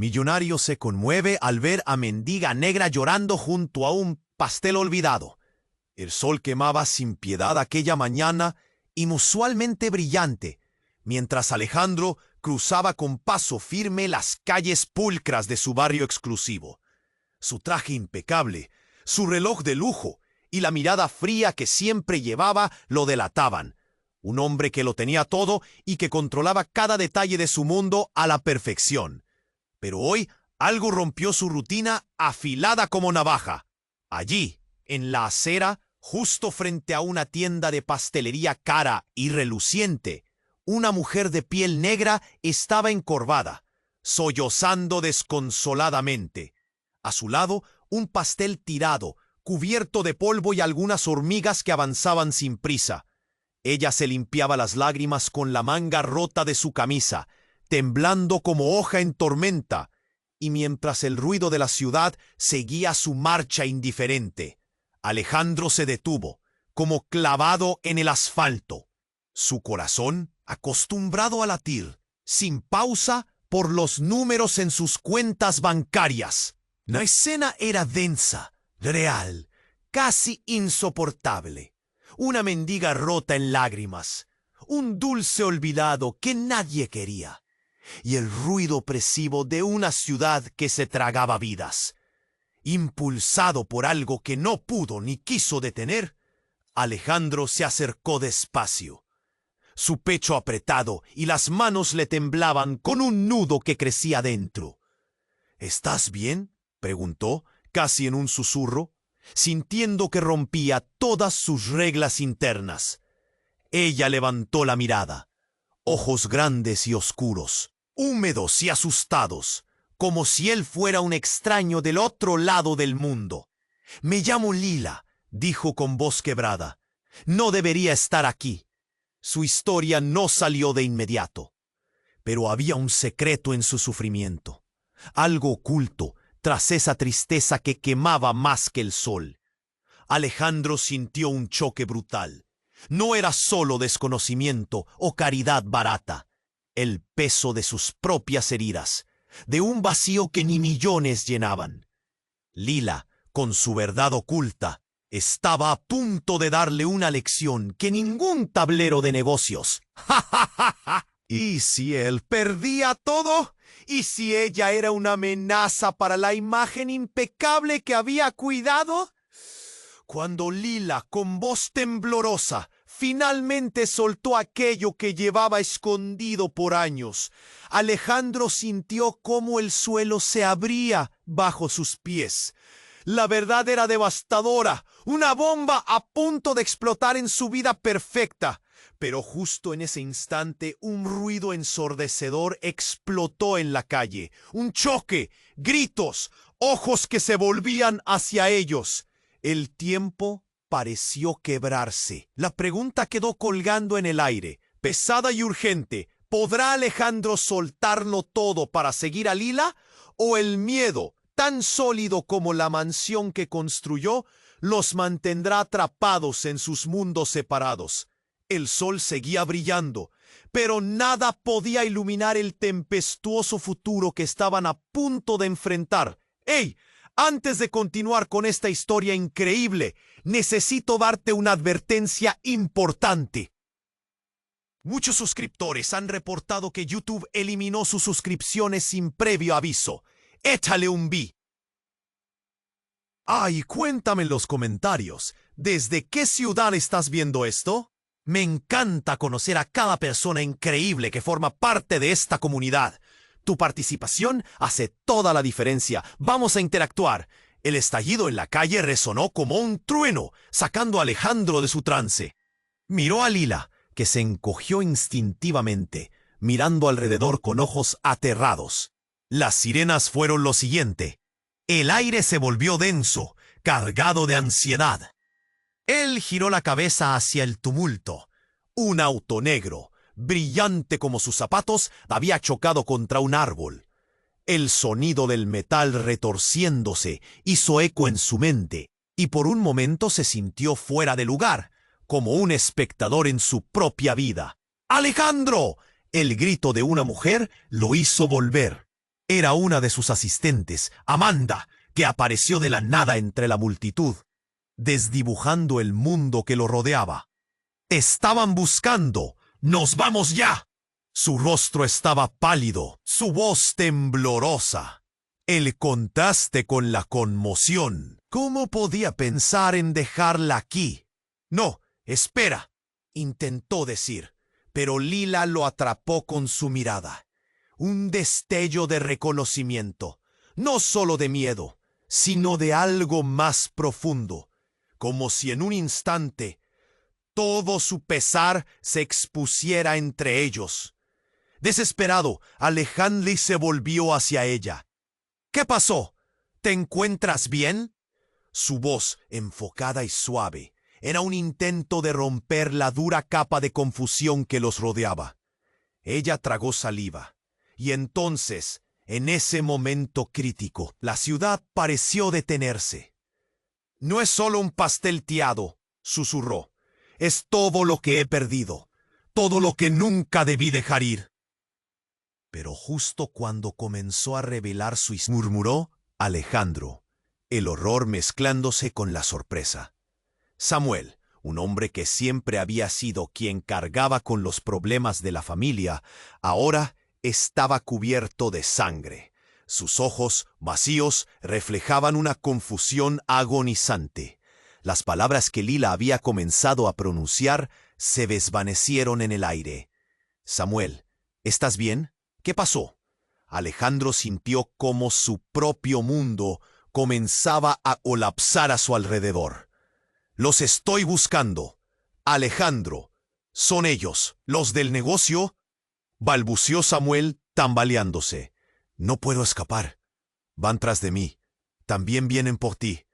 Millonario se conmueve al ver a mendiga negra llorando junto a un pastel olvidado. El sol quemaba sin piedad aquella mañana inusualmente brillante, mientras Alejandro cruzaba con paso firme las calles pulcras de su barrio exclusivo. Su traje impecable, su reloj de lujo y la mirada fría que siempre llevaba lo delataban. Un hombre que lo tenía todo y que controlaba cada detalle de su mundo a la perfección. Pero hoy algo rompió su rutina afilada como navaja. Allí, en la acera, justo frente a una tienda de pastelería cara y reluciente, una mujer de piel negra estaba encorvada, sollozando desconsoladamente. A su lado, un pastel tirado, cubierto de polvo y algunas hormigas que avanzaban sin prisa. Ella se limpiaba las lágrimas con la manga rota de su camisa, temblando como hoja en tormenta, y mientras el ruido de la ciudad seguía su marcha indiferente, Alejandro se detuvo, como clavado en el asfalto. Su corazón, acostumbrado a latir, sin pausa por los números en sus cuentas bancarias. La escena era densa, real, casi insoportable. Una mendiga rota en lágrimas, un dulce olvidado que nadie quería, y el ruido opresivo de una ciudad que se tragaba vidas. Impulsado por algo que no pudo ni quiso detener, Alejandro se acercó despacio. Su pecho apretado y las manos le temblaban con un nudo que crecía dentro. ¿Estás bien?, preguntó, casi en un susurro, sintiendo que rompía todas sus reglas internas. Ella levantó la mirada, ojos grandes y oscuros, húmedos y asustados, como si él fuera un extraño del otro lado del mundo. «Me llamo Lila», dijo con voz quebrada. «No debería estar aquí». Su historia no salió de inmediato, pero había un secreto en su sufrimiento, algo oculto tras esa tristeza que quemaba más que el sol. Alejandro sintió un choque brutal. No era solo desconocimiento o caridad barata, el peso de sus propias heridas, de un vacío que ni millones llenaban. Lila, con su verdad oculta, estaba a punto de darle una lección que ningún tablero de negocios. ¡Ja, ja, ja, ja! ¿Y si él perdía todo? ¿Y si ella era una amenaza para la imagen impecable que había cuidado? Cuando Lila, con voz temblorosa, finalmente soltó aquello que llevaba escondido por años, Alejandro sintió cómo el suelo se abría bajo sus pies. La verdad era devastadora, una bomba a punto de explotar en su vida perfecta. Pero justo en ese instante un ruido ensordecedor explotó en la calle. Un choque, gritos, ojos que se volvían hacia ellos. El tiempo pareció quebrarse. La pregunta quedó colgando en el aire, pesada y urgente. ¿Podrá Alejandro soltarlo todo para seguir a Lila? ¿O el miedo, tan sólido como la mansión que construyó, los mantendrá atrapados en sus mundos separados? El sol seguía brillando, pero nada podía iluminar el tempestuoso futuro que estaban a punto de enfrentar. ¡Ey! Antes de continuar con esta historia increíble, necesito darte una advertencia importante. Muchos suscriptores han reportado que YouTube eliminó sus suscripciones sin previo aviso. Échale un vi. Ay, cuéntame en los comentarios, ¿desde qué ciudad estás viendo esto? Me encanta conocer a cada persona increíble que forma parte de esta comunidad. Tu participación hace toda la diferencia. Vamos a interactuar. El estallido en la calle resonó como un trueno, sacando a Alejandro de su trance. Miró a Lila, que se encogió instintivamente, mirando alrededor con ojos aterrados. Las sirenas fueron lo siguiente. El aire se volvió denso, cargado de ansiedad. Él giró la cabeza hacia el tumulto. Un auto negro, brillante como sus zapatos, había chocado contra un árbol. El sonido del metal retorciéndose hizo eco en su mente, y por un momento se sintió fuera de lugar, como un espectador en su propia vida. ¡Alejandro! El grito de una mujer lo hizo volver. Era una de sus asistentes, Amanda, que apareció de la nada entre la multitud, desdibujando el mundo que lo rodeaba. «Estaban buscando. ¡Nos vamos ya!». Su rostro estaba pálido, su voz temblorosa. El contraste con la conmoción. ¿Cómo podía pensar en dejarla aquí? «No, espera», intentó decir, pero Lila lo atrapó con su mirada. Un destello de reconocimiento, no solo de miedo, sino de algo más profundo, como si en un instante todo su pesar se expusiera entre ellos. Desesperado, Alejandro se volvió hacia ella. «¿Qué pasó? ¿Te encuentras bien?». Su voz, enfocada y suave, era un intento de romper la dura capa de confusión que los rodeaba. Ella tragó saliva, y entonces, en ese momento crítico, la ciudad pareció detenerse. «No es solo un pastel tiado», susurró. «Es todo lo que he perdido, todo lo que nunca debí dejar ir». Pero justo cuando comenzó a revelar su historia, murmuró Alejandro, el horror mezclándose con la sorpresa. Samuel, un hombre que siempre había sido quien cargaba con los problemas de la familia, ahora estaba cubierto de sangre. Sus ojos, vacíos, reflejaban una confusión agonizante. Las palabras que Lila había comenzado a pronunciar se desvanecieron en el aire. «Samuel, ¿estás bien? ¿Qué pasó?». Alejandro sintió cómo su propio mundo comenzaba a colapsar a su alrededor. «Los estoy buscando. Alejandro, ¿son ellos los del negocio?», balbució Samuel tambaleándose. «No puedo escapar. Van tras de mí. También vienen por ti».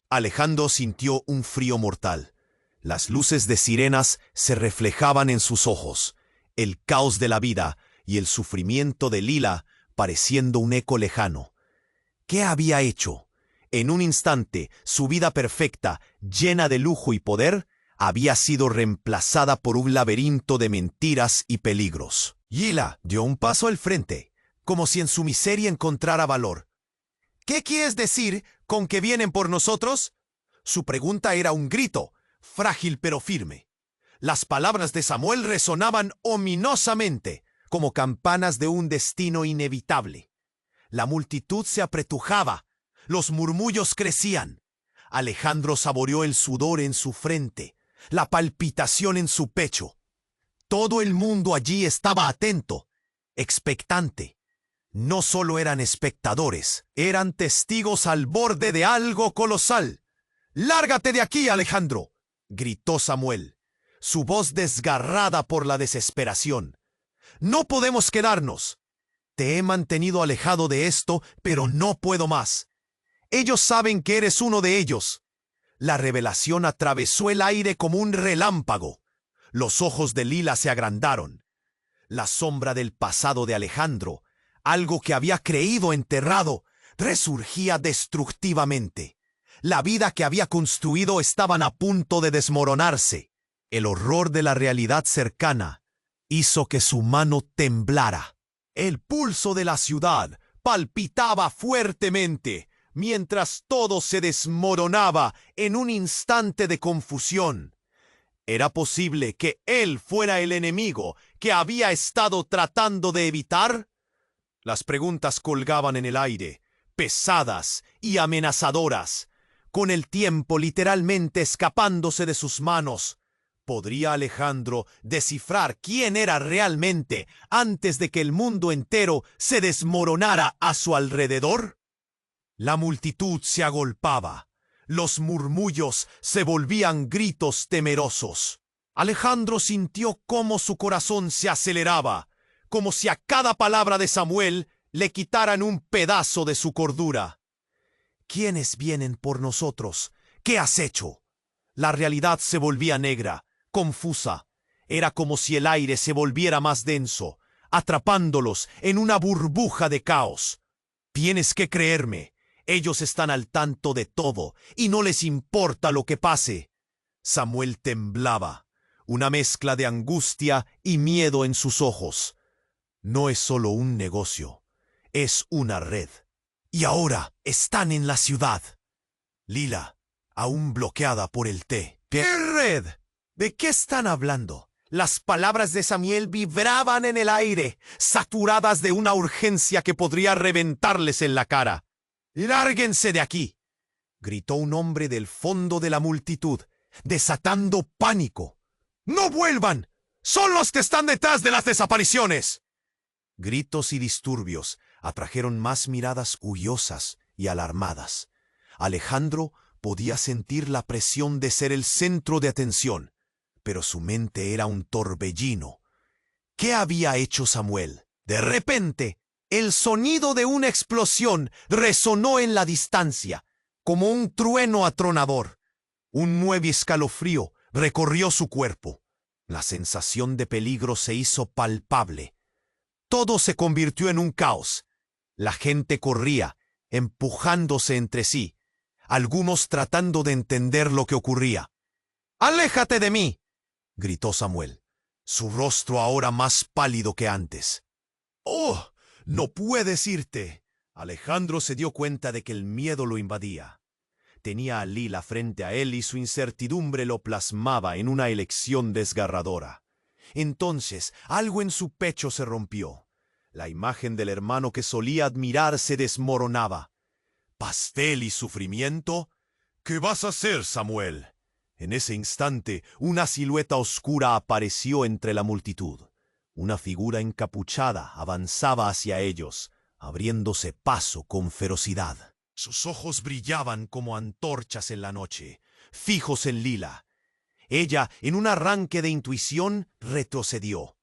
Alejandro sintió un frío mortal. Las luces de sirenas se reflejaban en sus ojos, el caos de la vida y el sufrimiento de Lila pareciendo un eco lejano. ¿Qué había hecho? En un instante, su vida perfecta, llena de lujo y poder, había sido reemplazada por un laberinto de mentiras y peligros. Lila dio un paso al frente, como si en su miseria encontrara valor. «¿Qué quieres decir con que vienen por nosotros?». Su pregunta era un grito, frágil pero firme. Las palabras de Samuel resonaban ominosamente, como campanas de un destino inevitable. La multitud se apretujaba, los murmullos crecían. Alejandro saboreó el sudor en su frente, la palpitación en su pecho. Todo el mundo allí estaba atento, expectante. No solo eran espectadores, eran testigos al borde de algo colosal. «¡Lárgate de aquí, Alejandro!», gritó Samuel, su voz desgarrada por la desesperación. «No podemos quedarnos. Te he mantenido alejado de esto, pero no puedo más. Ellos saben que eres uno de ellos». La revelación atravesó el aire como un relámpago. Los ojos de Lila se agrandaron. La sombra del pasado de Alejandro, algo que había creído enterrado, resurgía destructivamente. La vida que había construido estaba a punto de desmoronarse. El horror de la realidad cercana hizo que su mano temblara. El pulso de la ciudad palpitaba fuertemente, mientras todo se desmoronaba en un instante de confusión. ¿Era posible que él fuera el enemigo que había estado tratando de evitar? Las preguntas colgaban en el aire, pesadas y amenazadoras, con el tiempo literalmente escapándose de sus manos. ¿Podría Alejandro descifrar quién era realmente antes de que el mundo entero se desmoronara a su alrededor? La multitud se agolpaba. Los murmullos se volvían gritos temerosos. Alejandro sintió cómo su corazón se aceleraba, como si a cada palabra de Samuel le quitaran un pedazo de su cordura. ¿Quiénes vienen por nosotros? ¿Qué has hecho? La realidad se volvía negra, confusa. Era como si el aire se volviera más denso, atrapándolos en una burbuja de caos. Tienes que creerme. Ellos están al tanto de todo y no les importa lo que pase. Samuel temblaba, una mezcla de angustia y miedo en sus ojos. No es solo un negocio. Es una red. Y ahora están en la ciudad. Lila, aún bloqueada por el té. ¿Qué red? ¿De qué están hablando? Las palabras de Samuel vibraban en el aire, saturadas de una urgencia que podría reventarles en la cara. ¡Lárguense de aquí!, gritó un hombre del fondo de la multitud, desatando pánico. ¡No vuelvan! ¡Son los que están detrás de las desapariciones! Gritos y disturbios atrajeron más miradas curiosas y alarmadas. Alejandro podía sentir la presión de ser el centro de atención, pero su mente era un torbellino. ¿Qué había hecho Samuel? De repente, el sonido de una explosión resonó en la distancia, como un trueno atronador. Un nuevo escalofrío recorrió su cuerpo. La sensación de peligro se hizo palpable. Todo se convirtió en un caos. La gente corría, empujándose entre sí, algunos tratando de entender lo que ocurría. ¡Aléjate de mí!, gritó Samuel, su rostro ahora más pálido que antes. ¡Oh! ¡No puedes irte! Alejandro se dio cuenta de que el miedo lo invadía. Tenía a Lila frente a él y su incertidumbre lo plasmaba en una elección desgarradora. Entonces, algo en su pecho se rompió. La imagen del hermano que solía admirar se desmoronaba. ¿Pastel y sufrimiento? ¿Qué vas a hacer, Samuel? En ese instante, una silueta oscura apareció entre la multitud. Una figura encapuchada avanzaba hacia ellos, abriéndose paso con ferocidad. Sus ojos brillaban como antorchas en la noche, fijos en Lila. Ella, en un arranque de intuición, retrocedió.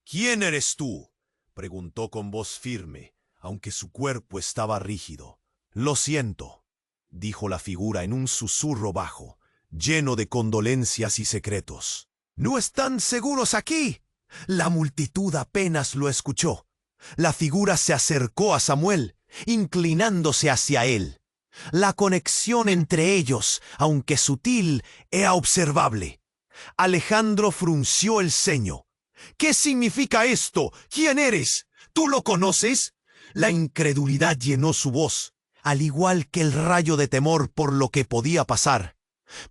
¿Quién eres tú?, preguntó con voz firme, aunque su cuerpo estaba rígido. Lo siento, dijo la figura en un susurro bajo, lleno de condolencias y secretos. ¿No están seguros aquí? La multitud apenas lo escuchó. La figura se acercó a Samuel, inclinándose hacia él. La conexión entre ellos, aunque sutil, era observable. Alejandro frunció el ceño. ¿Qué significa esto? ¿Quién eres? ¿Tú lo conoces? La incredulidad llenó su voz, al igual que el rayo de temor por lo que podía pasar.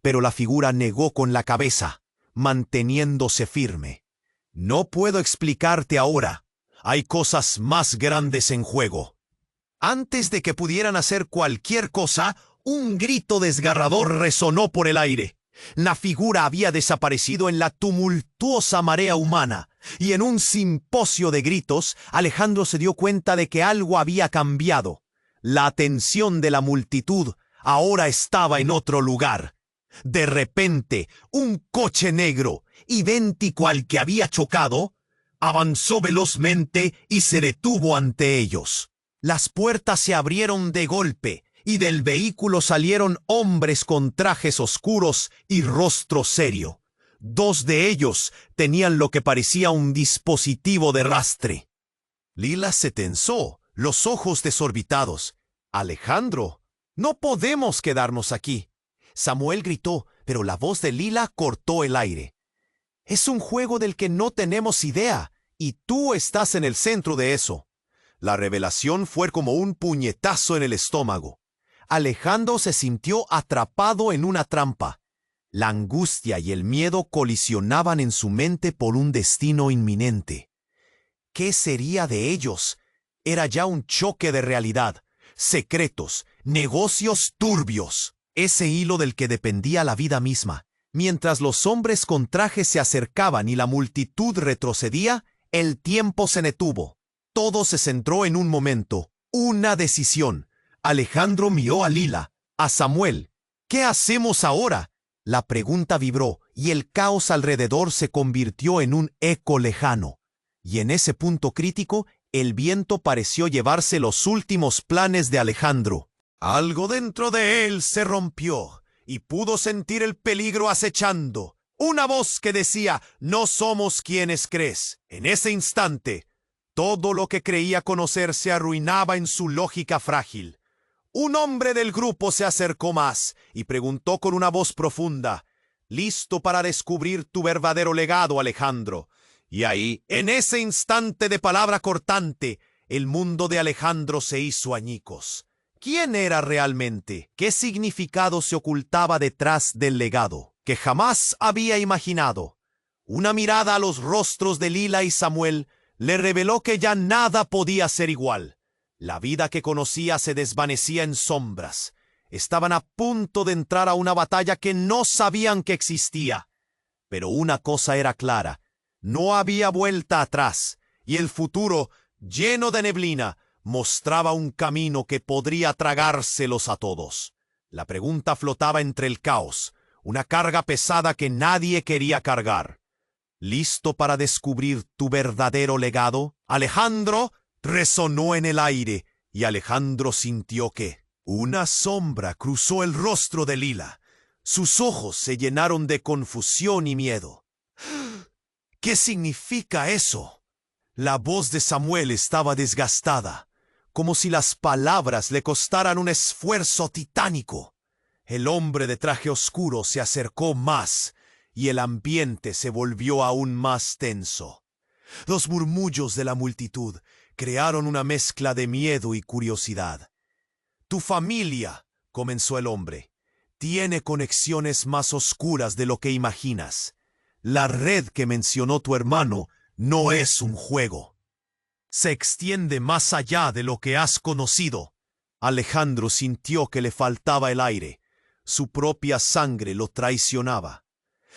Pero la figura negó con la cabeza, manteniéndose firme. No puedo explicarte ahora. Hay cosas más grandes en juego. Antes de que pudieran hacer cualquier cosa, un grito desgarrador resonó por el aire. La figura había desaparecido en la tumultuosa marea humana, y en un simposio de gritos, Alejandro se dio cuenta de que algo había cambiado. La atención de la multitud ahora estaba en otro lugar. De repente, un coche negro, idéntico al que había chocado, avanzó velozmente y se detuvo ante ellos. Las puertas se abrieron de golpe, y del vehículo salieron hombres con trajes oscuros y rostro serio. Dos de ellos tenían lo que parecía un dispositivo de rastre. Lila se tensó, los ojos desorbitados. «Alejandro, no podemos quedarnos aquí». Samuel gritó, pero la voz de Lila cortó el aire. «Es un juego del que no tenemos idea, y tú estás en el centro de eso». La revelación fue como un puñetazo en el estómago. Alejandro se sintió atrapado en una trampa. La angustia y el miedo colisionaban en su mente por un destino inminente. ¿Qué sería de ellos? Era ya un choque de realidad, secretos, negocios turbios. Ese hilo del que dependía la vida misma. Mientras los hombres con trajes se acercaban y la multitud retrocedía, el tiempo se detuvo. Todo se centró en un momento, una decisión. Alejandro miró a Lila, a Samuel. ¿Qué hacemos ahora? La pregunta vibró y el caos alrededor se convirtió en un eco lejano. Y en ese punto crítico, el viento pareció llevarse los últimos planes de Alejandro. Algo dentro de él se rompió y pudo sentir el peligro acechando. Una voz que decía, no somos quienes crees. En ese instante, todo lo que creía conocer se arruinaba en su lógica frágil. Un hombre del grupo se acercó más y preguntó con una voz profunda, «¿Listo para descubrir tu verdadero legado, Alejandro?» Y ahí, en ese instante de palabra cortante, el mundo de Alejandro se hizo añicos. ¿Quién era realmente? ¿Qué significado se ocultaba detrás del legado que jamás había imaginado? Una mirada a los rostros de Lila y Samuel le reveló que ya nada podía ser igual. La vida que conocía se desvanecía en sombras. Estaban a punto de entrar a una batalla que no sabían que existía. Pero una cosa era clara: no había vuelta atrás, y el futuro, lleno de neblina, mostraba un camino que podría tragárselos a todos. La pregunta flotaba entre el caos, una carga pesada que nadie quería cargar. ¿Listo para descubrir tu verdadero legado, Alejandro? Resonó en el aire, y Alejandro sintió que una sombra cruzó el rostro de Lila. Sus ojos se llenaron de confusión y miedo. ¿Qué significa eso? La voz de Samuel estaba desgastada, como si las palabras le costaran un esfuerzo titánico. El hombre de traje oscuro se acercó más, y el ambiente se volvió aún más tenso. Los murmullos de la multitud crearon una mezcla de miedo y curiosidad. «Tu familia», comenzó el hombre, «tiene conexiones más oscuras de lo que imaginas. La red que mencionó tu hermano no es un juego. Se extiende más allá de lo que has conocido». Alejandro sintió que le faltaba el aire. Su propia sangre lo traicionaba.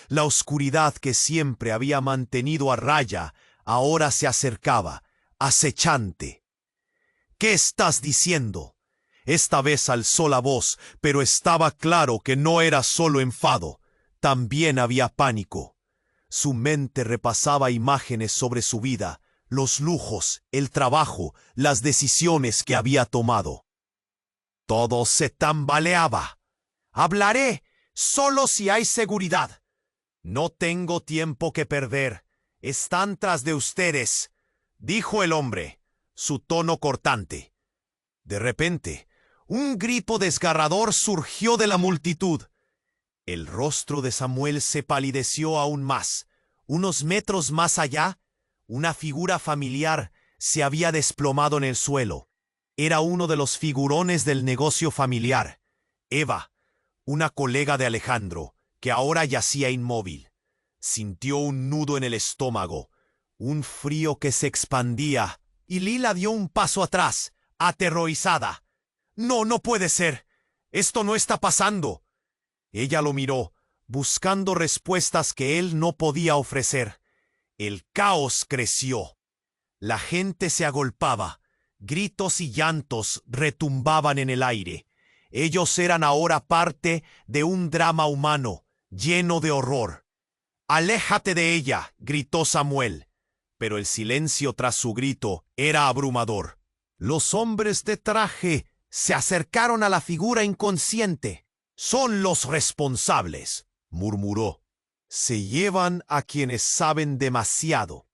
La oscuridad que siempre había mantenido a raya ahora se acercaba, acechante. «¿Qué estás diciendo?». Esta vez alzó la voz, pero estaba claro que no era solo enfado, también había pánico. Su mente repasaba imágenes sobre su vida, los lujos, el trabajo, las decisiones que había tomado. Todo se tambaleaba. «Hablaré solo si hay seguridad. No tengo tiempo que perder. Están tras de ustedes», dijo el hombre, su tono cortante. De repente, un grito desgarrador surgió de la multitud. El rostro de Samuel se palideció aún más. Unos metros más allá, una figura familiar se había desplomado en el suelo. Era uno de los figurones del negocio familiar, Eva, una colega de Alejandro, que ahora yacía inmóvil. Sintió un nudo en el estómago, un frío que se expandía, y Lila dio un paso atrás, aterrorizada. «No, no puede ser. Esto no está pasando». Ella lo miró, buscando respuestas que él no podía ofrecer. El caos creció. La gente se agolpaba. Gritos y llantos retumbaban en el aire. Ellos eran ahora parte de un drama humano, lleno de horror. «Aléjate de ella», gritó Samuel. Pero el silencio tras su grito era abrumador. Los hombres de traje se acercaron a la figura inconsciente. «Son los responsables», murmuró. «Se llevan a quienes saben demasiado.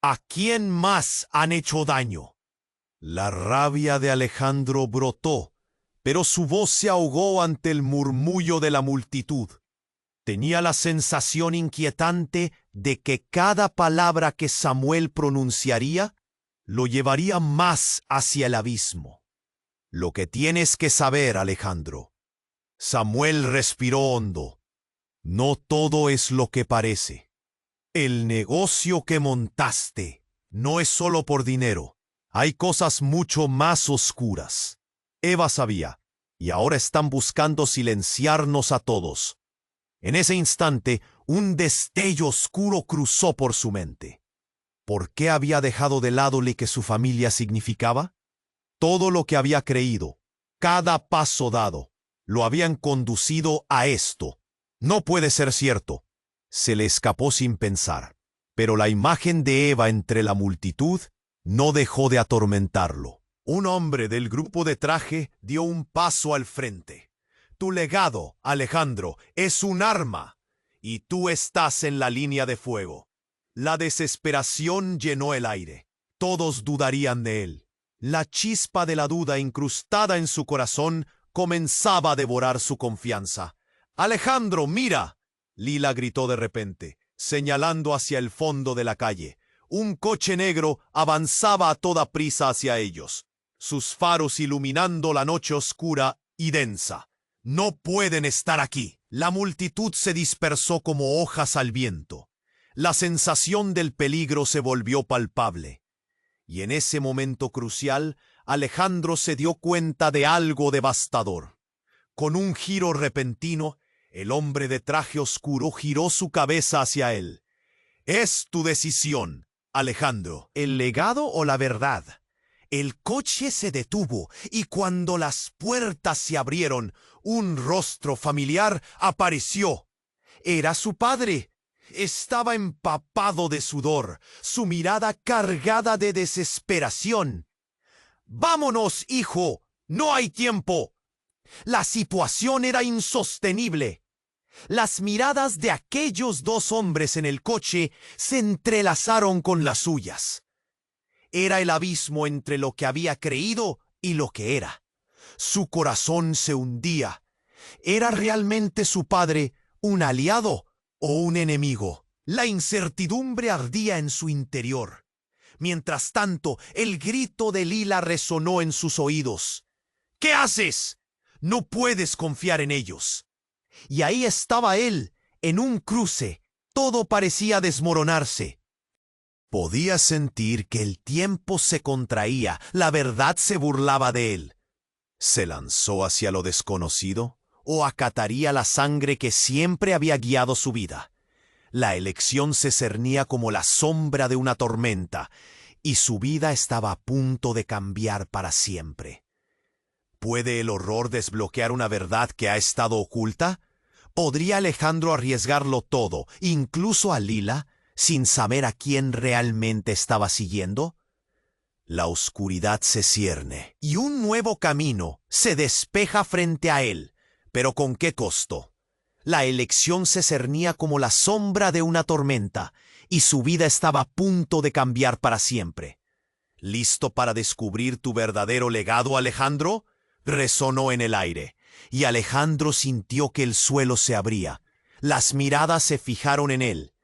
¿A quién más han hecho daño?». La rabia de Alejandro brotó, pero su voz se ahogó ante el murmullo de la multitud. Tenía la sensación inquietante de que cada palabra que Samuel pronunciaría lo llevaría más hacia el abismo. «Lo que tienes que saber, Alejandro». Samuel respiró hondo. «No todo es lo que parece. El negocio que montaste no es solo por dinero. Hay cosas mucho más oscuras». Eva sabía, y ahora están buscando silenciarnos a todos. En ese instante, un destello oscuro cruzó por su mente. ¿Por qué había dejado de lado lo que su familia significaba? Todo lo que había creído, cada paso dado, lo habían conducido a esto. No puede ser cierto. Se le escapó sin pensar. Pero la imagen de Eva entre la multitud no dejó de atormentarlo. Un hombre del grupo de traje dio un paso al frente. «Tu legado, Alejandro, es un arma, y tú estás en la línea de fuego». La desesperación llenó el aire. Todos dudarían de él. La chispa de la duda incrustada en su corazón comenzaba a devorar su confianza. «Alejandro, mira», Lila gritó de repente, señalando hacia el fondo de la calle. Un coche negro avanzaba a toda prisa hacia ellos, sus faros iluminando la noche oscura y densa. «No pueden estar aquí». La multitud se dispersó como hojas al viento. La sensación del peligro se volvió palpable. Y en ese momento crucial, Alejandro se dio cuenta de algo devastador. Con un giro repentino, el hombre de traje oscuro giró su cabeza hacia él. «Es tu decisión, Alejandro. ¿El legado o la verdad?» El coche se detuvo y cuando las puertas se abrieron, un rostro familiar apareció. Era su padre. Estaba empapado de sudor, su mirada cargada de desesperación. «Vámonos, hijo, no hay tiempo». La situación era insostenible. Las miradas de aquellos dos hombres en el coche se entrelazaron con las suyas. Era el abismo entre lo que había creído y lo que era. Su corazón se hundía. ¿Era realmente su padre un aliado o un enemigo? La incertidumbre ardía en su interior. Mientras tanto, el grito de Lila resonó en sus oídos. «¿Qué haces? No puedes confiar en ellos». Y ahí estaba él, en un cruce. Todo parecía desmoronarse. Podía sentir que el tiempo se contraía, la verdad se burlaba de él. ¿Se lanzó hacia lo desconocido o acataría la sangre que siempre había guiado su vida? La elección se cernía como la sombra de una tormenta, y su vida estaba a punto de cambiar para siempre. ¿Puede el horror desbloquear una verdad que ha estado oculta? ¿Podría Alejandro arriesgarlo todo, incluso a Lila, sin saber a quién realmente estaba siguiendo? La oscuridad se cierne y un nuevo camino se despeja frente a él. ¿Pero con qué costo? La elección se cernía como la sombra de una tormenta y su vida estaba a punto de cambiar para siempre. ¿Listo para descubrir tu verdadero legado, Alejandro? Resonó en el aire, y Alejandro sintió que el suelo se abría. Las miradas se fijaron en él.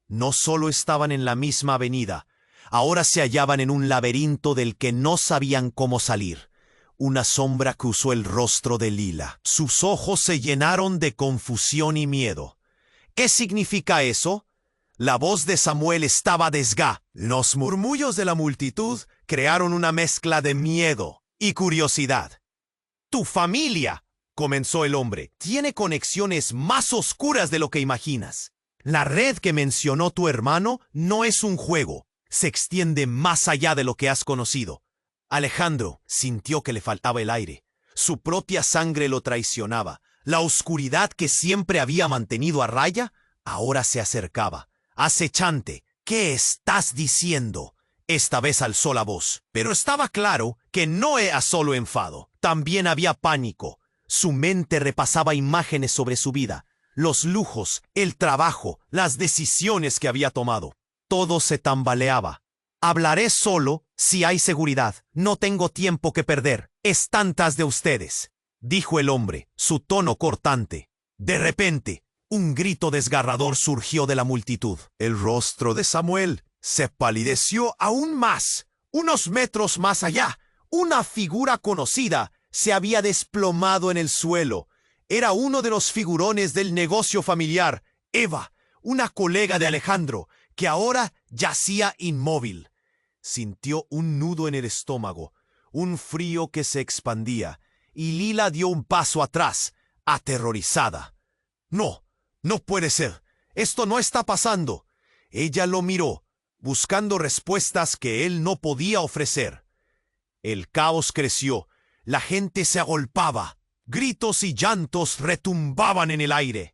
No solo estaban en la misma avenida, ahora se hallaban en un laberinto del que no sabían cómo salir. Una sombra cruzó el rostro de Lila. Sus ojos se llenaron de confusión y miedo. ¿Qué significa eso? La voz de Samuel estaba desga. Los murmullos de la multitud crearon una mezcla de miedo y curiosidad. «Tu familia», comenzó el hombre, «tiene conexiones más oscuras de lo que imaginas. La red que mencionó tu hermano no es un juego. Se extiende más allá de lo que has conocido». Alejandro sintió que le faltaba el aire. Su propia sangre lo traicionaba. La oscuridad que siempre había mantenido a raya ahora se acercaba. Acechante. «¿Qué estás diciendo?». Esta vez alzó la voz, pero estaba claro que no era solo enfado. También había pánico. Su mente repasaba imágenes sobre su vida, los lujos, el trabajo, las decisiones que había tomado. Todo se tambaleaba. «Hablaré solo si hay seguridad. No tengo tiempo que perder. Es tantas de ustedes», dijo el hombre, su tono cortante. De repente, un grito desgarrador surgió de la multitud. El rostro de Samuel se palideció aún más. Unos metros más allá, una figura conocida se había desplomado en el suelo. Era uno de los figurones del negocio familiar, Eva, una colega de Alejandro, que ahora yacía inmóvil. Sintió un nudo en el estómago, un frío que se expandía, y Lila dio un paso atrás, aterrorizada. «No, no puede ser. Esto no está pasando». Ella lo miró, buscando respuestas que él no podía ofrecer. El caos creció. La gente se agolpaba. Gritos y llantos retumbaban en el aire.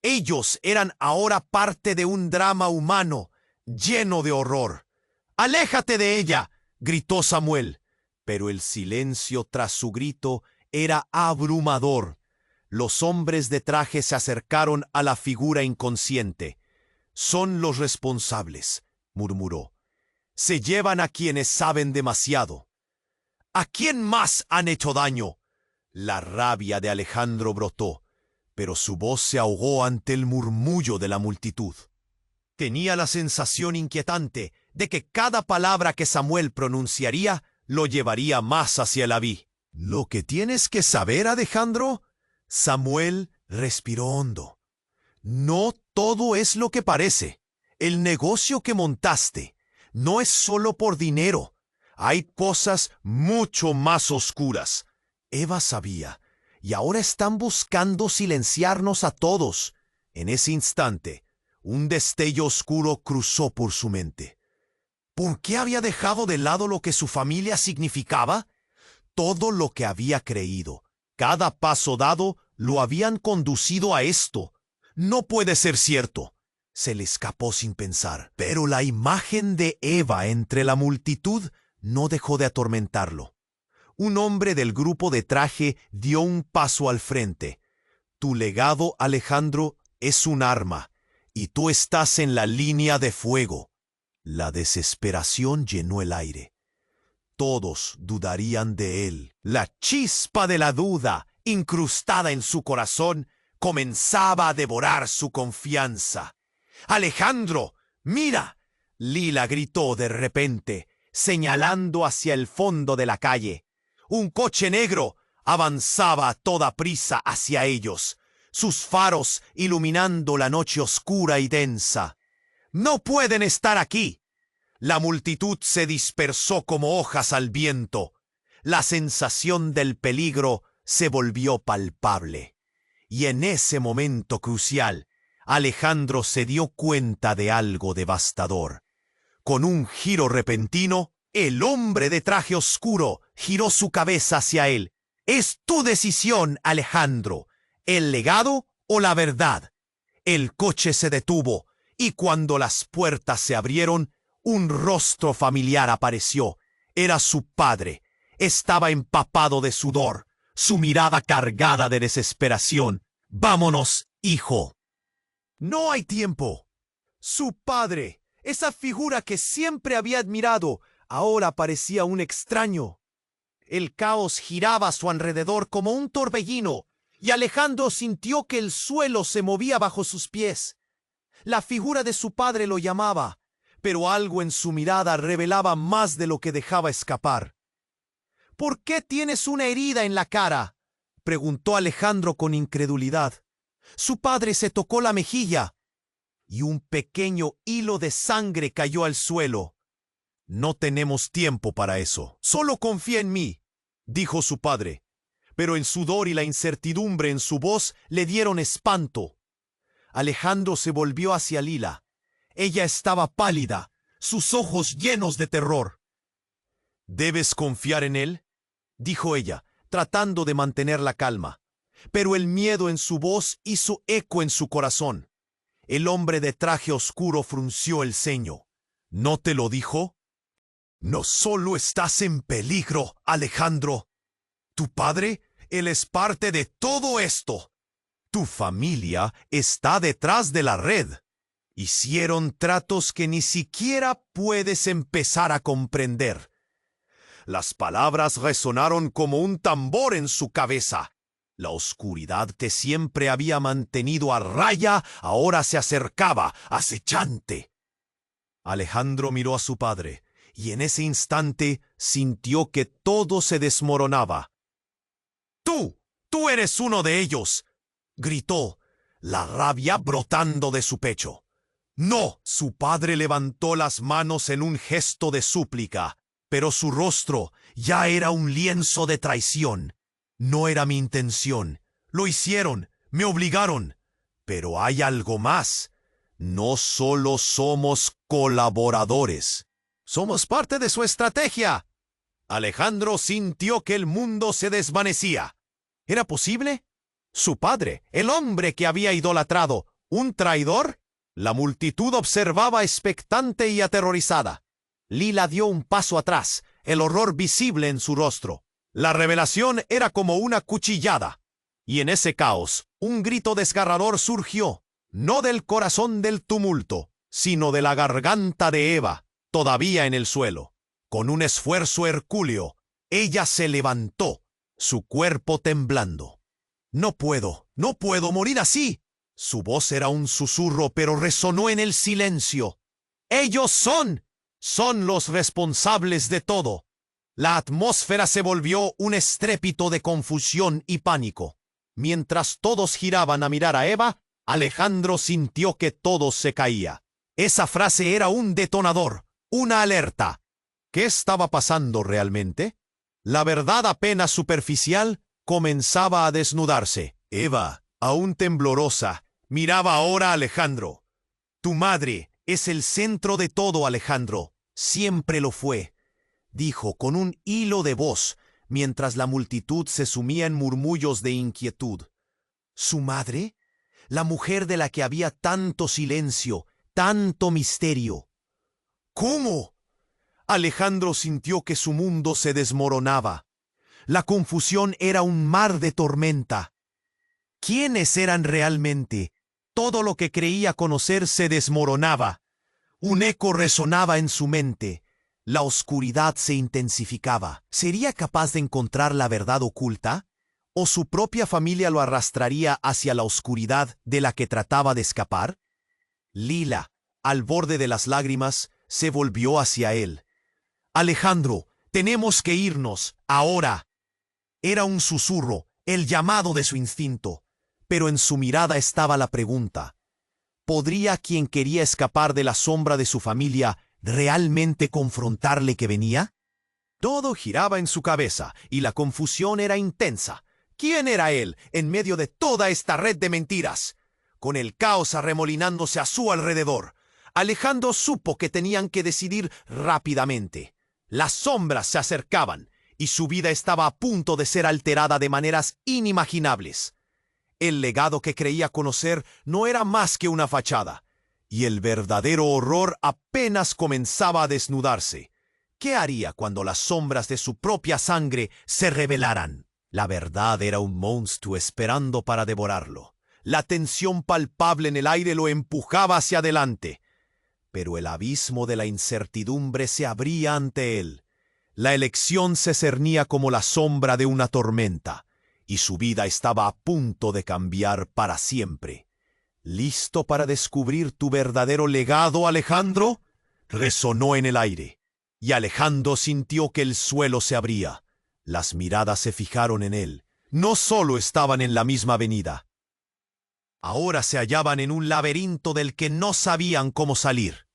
Ellos eran ahora parte de un drama humano, lleno de horror. «¡Aléjate de ella!», gritó Samuel. Pero el silencio tras su grito era abrumador. Los hombres de traje se acercaron a la figura inconsciente. «Son los responsables», murmuró. «Se llevan a quienes saben demasiado». «¿A quién más han hecho daño?». La rabia de Alejandro brotó, pero su voz se ahogó ante el murmullo de la multitud. Tenía la sensación inquietante de que cada palabra que Samuel pronunciaría lo llevaría más hacia el Abí. Lo que tienes que saber, Alejandro, Samuel respiró hondo. No todo es lo que parece. El negocio que montaste no es solo por dinero. Hay cosas mucho más oscuras. Eva sabía, y ahora están buscando silenciarnos a todos. En ese instante, un destello oscuro cruzó por su mente. ¿Por qué había dejado de lado lo que su familia significaba? Todo lo que había creído, cada paso dado, lo habían conducido a esto. No puede ser cierto. Se le escapó sin pensar. Pero la imagen de Eva entre la multitud no dejó de atormentarlo. Un hombre del grupo de traje dio un paso al frente. Tu legado, Alejandro, es un arma, y tú estás en la línea de fuego. La desesperación llenó el aire. Todos dudarían de él. La chispa de la duda, incrustada en su corazón, comenzaba a devorar su confianza. ¡Alejandro, mira!, Lila gritó de repente, señalando hacia el fondo de la calle. Un coche negro avanzaba a toda prisa hacia ellos, sus faros iluminando la noche oscura y densa. ¡No pueden estar aquí! La multitud se dispersó como hojas al viento. La sensación del peligro se volvió palpable. Y en ese momento crucial, Alejandro se dio cuenta de algo devastador. Con un giro repentino, el hombre de traje oscuro giró su cabeza hacia él. «Es tu decisión, Alejandro. ¿El legado o la verdad?» El coche se detuvo, y cuando las puertas se abrieron, un rostro familiar apareció. Era su padre. Estaba empapado de sudor, su mirada cargada de desesperación. «Vámonos, hijo». «No hay tiempo». Su padre, esa figura que siempre había admirado, ahora parecía un extraño. El caos giraba a su alrededor como un torbellino, y Alejandro sintió que el suelo se movía bajo sus pies. La figura de su padre lo llamaba, pero algo en su mirada revelaba más de lo que dejaba escapar. «¿Por qué tienes una herida en la cara?», preguntó Alejandro con incredulidad. Su padre se tocó la mejilla, y un pequeño hilo de sangre cayó al suelo. «No tenemos tiempo para eso. Solo confía en mí», dijo su padre. Pero el sudor y la incertidumbre en su voz le dieron espanto. Alejandro se volvió hacia Lila. Ella estaba pálida, sus ojos llenos de terror. «¿Debes confiar en él?», dijo ella, tratando de mantener la calma. Pero el miedo en su voz hizo eco en su corazón. El hombre de traje oscuro frunció el ceño. «¿No te lo dijo?». «No solo estás en peligro, Alejandro. Tu padre, él es parte de todo esto. Tu familia está detrás de la red. Hicieron tratos que ni siquiera puedes empezar a comprender». Las palabras resonaron como un tambor en su cabeza. La oscuridad que siempre había mantenido a raya ahora se acercaba, acechante. Alejandro miró a su padre, y en ese instante sintió que todo se desmoronaba. ¡Tú eres uno de ellos!», gritó, la rabia brotando de su pecho. «No», su padre levantó las manos en un gesto de súplica, pero su rostro ya era un lienzo de traición. «No era mi intención. Lo hicieron, me obligaron. Pero hay algo más. No solo somos colaboradores. Somos parte de su estrategia». Alejandro sintió que el mundo se desvanecía. ¿Era posible? Su padre, el hombre que había idolatrado, ¿un traidor? La multitud observaba expectante y aterrorizada. Lila dio un paso atrás, el horror visible en su rostro. La revelación era como una cuchillada. Y en ese caos, un grito desgarrador surgió, no del corazón del tumulto, sino de la garganta de Eva, todavía en el suelo. Con un esfuerzo hercúleo, ella se levantó, su cuerpo temblando. «No puedo morir así». Su voz era un susurro, pero resonó en el silencio. «¡Ellos son!», Son los responsables de todo. La atmósfera se volvió un estrépito de confusión y pánico. Mientras todos giraban a mirar a Eva, Alejandro sintió que todo se caía. Esa frase era un detonador, una alerta. ¿Qué estaba pasando realmente? La verdad apenas superficial comenzaba a desnudarse. Eva, aún temblorosa, miraba ahora a Alejandro. Tu madre es el centro de todo, Alejandro. Siempre lo fue, dijo con un hilo de voz, mientras la multitud se sumía en murmullos de inquietud. ¿Su madre? La mujer de la que había tanto silencio, tanto misterio. ¿Cómo? Alejandro sintió que su mundo se desmoronaba. La confusión era un mar de tormenta. ¿Quiénes eran realmente? Todo lo que creía conocer se desmoronaba. Un eco resonaba en su mente. La oscuridad se intensificaba. ¿Sería capaz de encontrar la verdad oculta? ¿O su propia familia lo arrastraría hacia la oscuridad de la que trataba de escapar? Lila, al borde de las lágrimas, se volvió hacia él. Alejandro, tenemos que irnos, ahora. Era un susurro, el llamado de su instinto, pero en su mirada estaba la pregunta. ¿Podría quien quería escapar de la sombra de su familia realmente confrontarle que venía? Todo giraba en su cabeza y la confusión era intensa. ¿Quién era él en medio de toda esta red de mentiras? Con el caos arremolinándose a su alrededor, Alejandro supo que tenían que decidir rápidamente. Las sombras se acercaban y su vida estaba a punto de ser alterada de maneras inimaginables. El legado que creía conocer no era más que una fachada, y el verdadero horror apenas comenzaba a desnudarse. ¿Qué haría cuando las sombras de su propia sangre se revelaran? La verdad era un monstruo esperando para devorarlo. La tensión palpable en el aire lo empujaba hacia adelante, pero el abismo de la incertidumbre se abría ante él. La elección se cernía como la sombra de una tormenta, y su vida estaba a punto de cambiar para siempre. ¿Listo para descubrir tu verdadero legado, Alejandro? Resonó en el aire, y Alejandro sintió que el suelo se abría. Las miradas se fijaron en él. No solo estaban en la misma avenida. Ahora se hallaban en un laberinto del que no sabían cómo salir.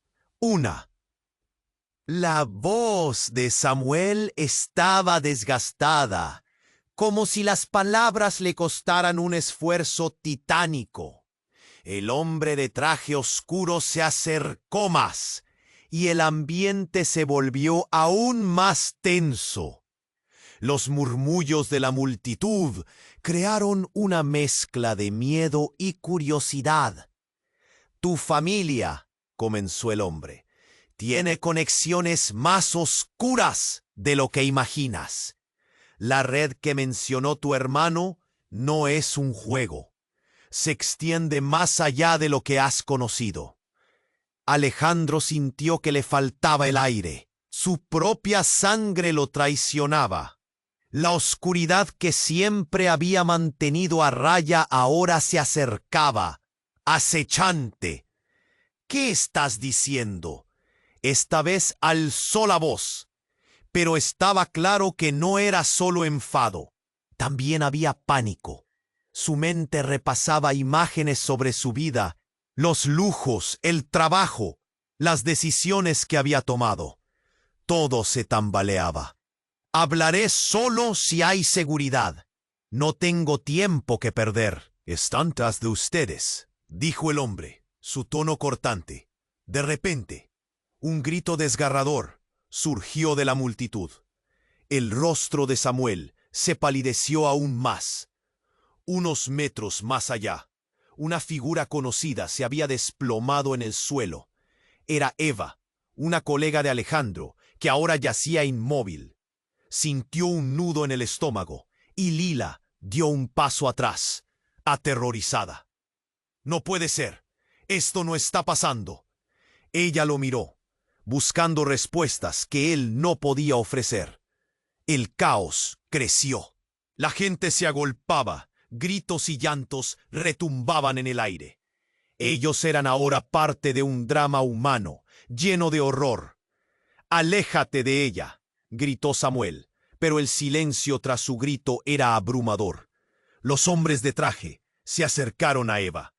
La voz de Samuel estaba desgastada, como si las palabras le costaran un esfuerzo titánico. El hombre de traje oscuro se acercó más, y el ambiente se volvió aún más tenso. Los murmullos de la multitud crearon una mezcla de miedo y curiosidad. Tu familia, comenzó el hombre, tiene conexiones más oscuras de lo que imaginas. La red que mencionó tu hermano no es un juego. Se extiende más allá de lo que has conocido. Alejandro sintió que le faltaba el aire. Su propia sangre lo traicionaba. La oscuridad que siempre había mantenido a raya ahora se acercaba, acechante. ¿Qué estás diciendo? Esta vez alzó la voz, pero estaba claro que no era solo enfado. También había pánico. Su mente repasaba imágenes sobre su vida, los lujos, el trabajo, las decisiones que había tomado. Todo se tambaleaba. Hablaré solo si hay seguridad. No tengo tiempo que perder. Están tras de ustedes, dijo el hombre, su tono cortante. De repente, un grito desgarrador surgió de la multitud. El rostro de Samuel se palideció aún más. Unos metros más allá, una figura conocida se había desplomado en el suelo. Era Eva, una colega de Alejandro, que ahora yacía inmóvil. Sintió un nudo en el estómago, y Lila dio un paso atrás, aterrorizada. No puede ser. Esto no está pasando. Ella lo miró, buscando respuestas que él no podía ofrecer. El caos creció. La gente se agolpaba, gritos y llantos retumbaban en el aire. Ellos eran ahora parte de un drama humano, lleno de horror. «Aléjate de ella», gritó Samuel, pero el silencio tras su grito era abrumador. Los hombres de traje se acercaron a Eva.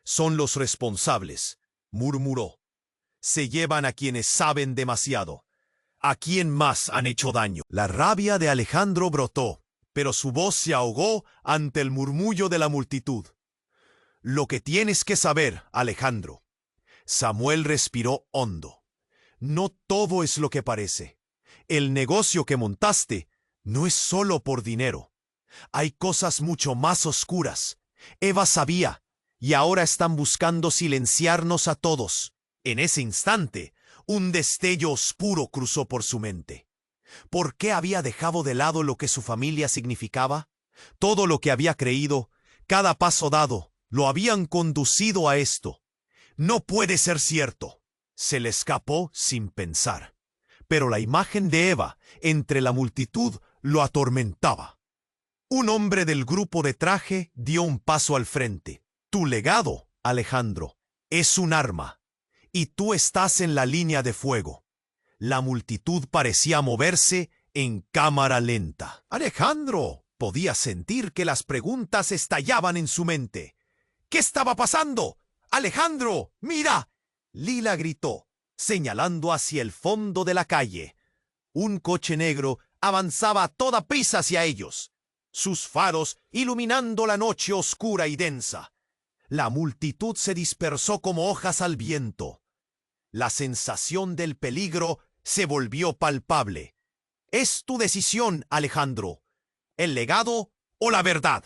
«Son los responsables», murmuró. «Se llevan a quienes saben demasiado. ¿A quién más han hecho daño?» La rabia de Alejandro brotó, pero su voz se ahogó ante el murmullo de la multitud. «Lo que tienes que saber, Alejandro». Samuel respiró hondo. «No todo es lo que parece. El negocio que montaste no es solo por dinero. Hay cosas mucho más oscuras. Eva sabía, y ahora están buscando silenciarnos a todos». En ese instante, un destello oscuro cruzó por su mente. ¿Por qué había dejado de lado lo que su familia significaba? Todo lo que había creído, cada paso dado, lo habían conducido a esto. «No puede ser cierto», se le escapó sin pensar. Pero la imagen de Eva entre la multitud lo atormentaba. Un hombre del grupo de traje dio un paso al frente. «Tu legado, Alejandro, es un arma, y tú estás en la línea de fuego». La multitud parecía moverse en cámara lenta. Alejandro podía sentir que las preguntas estallaban en su mente. ¿Qué estaba pasando? «Alejandro, mira», Lila gritó, señalando hacia el fondo de la calle. Un coche negro avanzaba a toda prisa hacia ellos, sus faros iluminando la noche oscura y densa. La multitud se dispersó como hojas al viento. La sensación del peligro se volvió palpable. «Es tu decisión, Alejandro. ¿El legado o la verdad?»,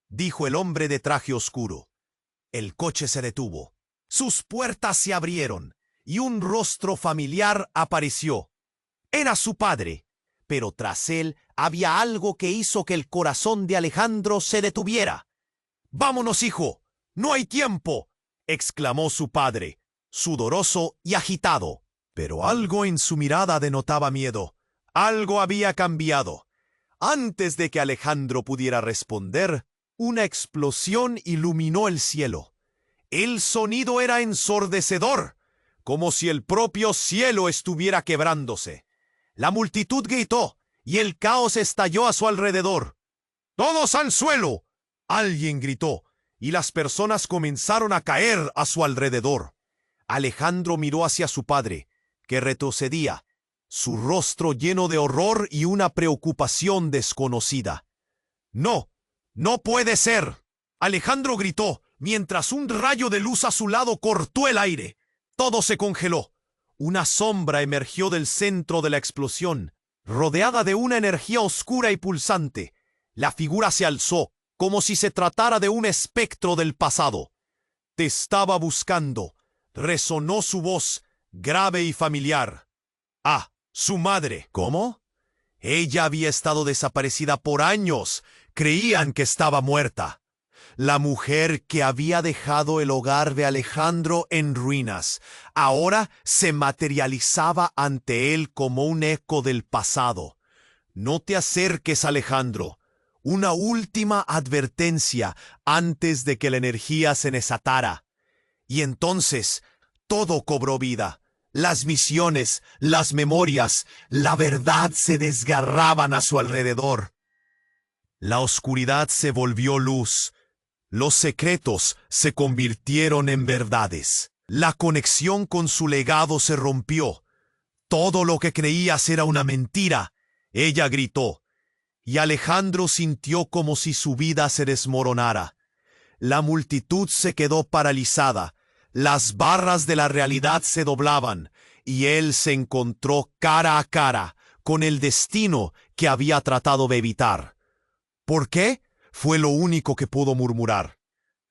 dijo el hombre de traje oscuro. El coche se detuvo. Sus puertas se abrieron y un rostro familiar apareció. Era su padre, pero tras él había algo que hizo que el corazón de Alejandro se detuviera. «Vámonos, hijo, no hay tiempo», exclamó su padre, sudoroso y agitado. Pero algo en su mirada denotaba miedo. Algo había cambiado. Antes de que Alejandro pudiera responder, una explosión iluminó el cielo. El sonido era ensordecedor, como si el propio cielo estuviera quebrándose. La multitud gritó y el caos estalló a su alrededor. «¡Todos al suelo!», alguien gritó, y las personas comenzaron a caer a su alrededor. Alejandro miró hacia su padre, que retrocedía, su rostro lleno de horror y una preocupación desconocida. «¡No! ¡No puede ser!», Alejandro gritó, mientras un rayo de luz azulado cortó el aire. Todo se congeló. Una sombra emergió del centro de la explosión, rodeada de una energía oscura y pulsante. La figura se alzó, como si se tratara de un espectro del pasado. «Te estaba buscando», resonó su voz, grave y familiar. «Ah, su madre». «¿Cómo?». «Ella había estado desaparecida por años. Creían que estaba muerta». La mujer que había dejado el hogar de Alejandro en ruinas, ahora se materializaba ante él como un eco del pasado. «No te acerques, Alejandro». Una última advertencia antes de que la energía se desatara. Y entonces todo cobró vida. Las visiones, las memorias, la verdad se desgarraban a su alrededor. La oscuridad se volvió luz. Los secretos se convirtieron en verdades. La conexión con su legado se rompió. «Todo lo que creías era una mentira», ella gritó. Y Alejandro sintió como si su vida se desmoronara. La multitud se quedó paralizada. Las barras de la realidad se doblaban, y él se encontró cara a cara con el destino que había tratado de evitar. «¿Por qué?», fue lo único que pudo murmurar.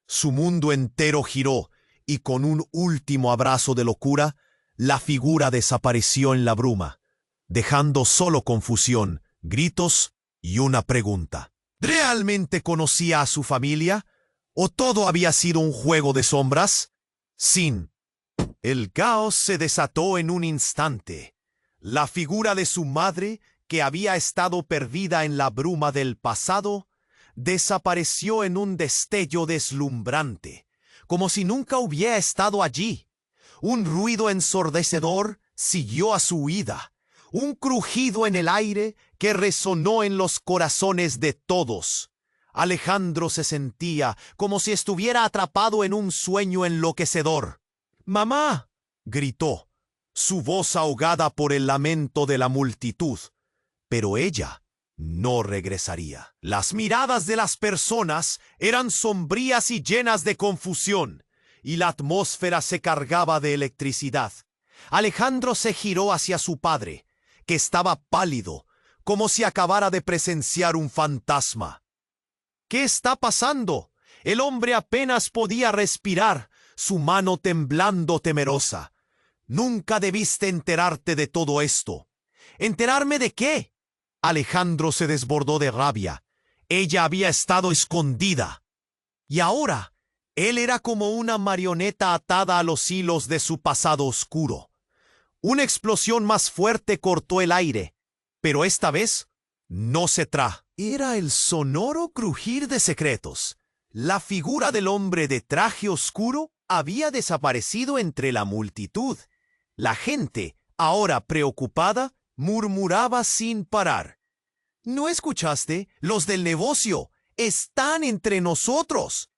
Su mundo entero giró, y con un último abrazo de locura, la figura desapareció en la bruma, dejando solo confusión, gritos y una pregunta. ¿Realmente conocía a su familia? ¿O todo había sido un juego de sombras? Sin. El caos se desató en un instante. La figura de su madre, que había estado perdida en la bruma del pasado, desapareció en un destello deslumbrante, como si nunca hubiera estado allí. Un ruido ensordecedor siguió a su huida, un crujido en el aire que resonó en los corazones de todos. Alejandro se sentía como si estuviera atrapado en un sueño enloquecedor. «¡Mamá!», gritó, su voz ahogada por el lamento de la multitud. Pero ella no regresaría. Las miradas de las personas eran sombrías y llenas de confusión, y la atmósfera se cargaba de electricidad. Alejandro se giró hacia su padre, que estaba pálido, como si acabara de presenciar un fantasma. «¿Qué está pasando?». El hombre apenas podía respirar, su mano temblando temerosa. «Nunca debiste enterarte de todo esto». «¿Enterarme de qué?». Alejandro se desbordó de rabia. Ella había estado escondida. Y ahora, él era como una marioneta atada a los hilos de su pasado oscuro. Una explosión más fuerte cortó el aire, pero esta vez no se tra. Era el sonoro crujir de secretos. La figura del hombre de traje oscuro había desaparecido entre la multitud. La gente, ahora preocupada, murmuraba sin parar. «¿No escuchaste? Los del negocio están entre nosotros».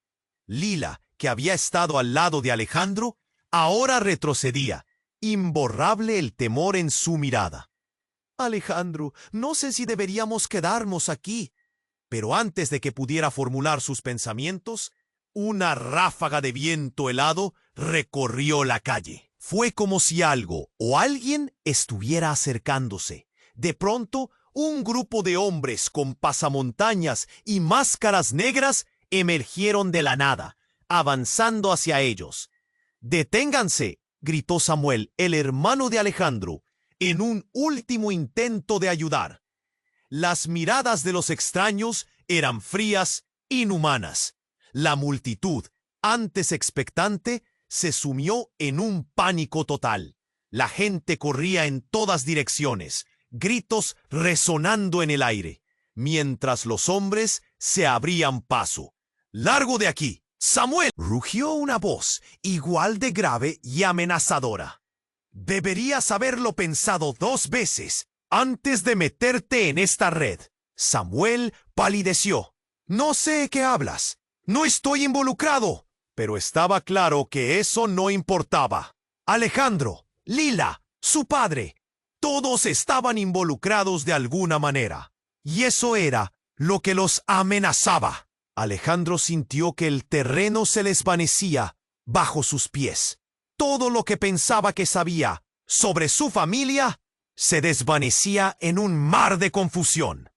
Lila, que había estado al lado de Alejandro, ahora retrocedía, imborrable el temor en su mirada. «Alejandro, no sé si deberíamos quedarnos aquí». Pero antes de que pudiera formular sus pensamientos, una ráfaga de viento helado recorrió la calle. Fue como si algo o alguien estuviera acercándose. De pronto, un grupo de hombres con pasamontañas y máscaras negras emergieron de la nada, avanzando hacia ellos. «¡Deténganse!», gritó Samuel, el hermano de Alejandro, en un último intento de ayudar. Las miradas de los extraños eran frías, inhumanas. La multitud, antes expectante, se sumió en un pánico total. La gente corría en todas direcciones, gritos resonando en el aire, mientras los hombres se abrían paso. «¡Largo de aquí! ¡Samuel!», rugió una voz, igual de grave y amenazadora. «Deberías haberlo pensado 2 veces antes de meterte en esta red». Samuel palideció. «No sé qué hablas. No estoy involucrado». Pero estaba claro que eso no importaba. Alejandro, Lila, su padre, todos estaban involucrados de alguna manera. Y eso era lo que los amenazaba. Alejandro sintió que el terreno se le desvanecía bajo sus pies. Todo lo que pensaba que sabía sobre su familia se desvanecía en un mar de confusión.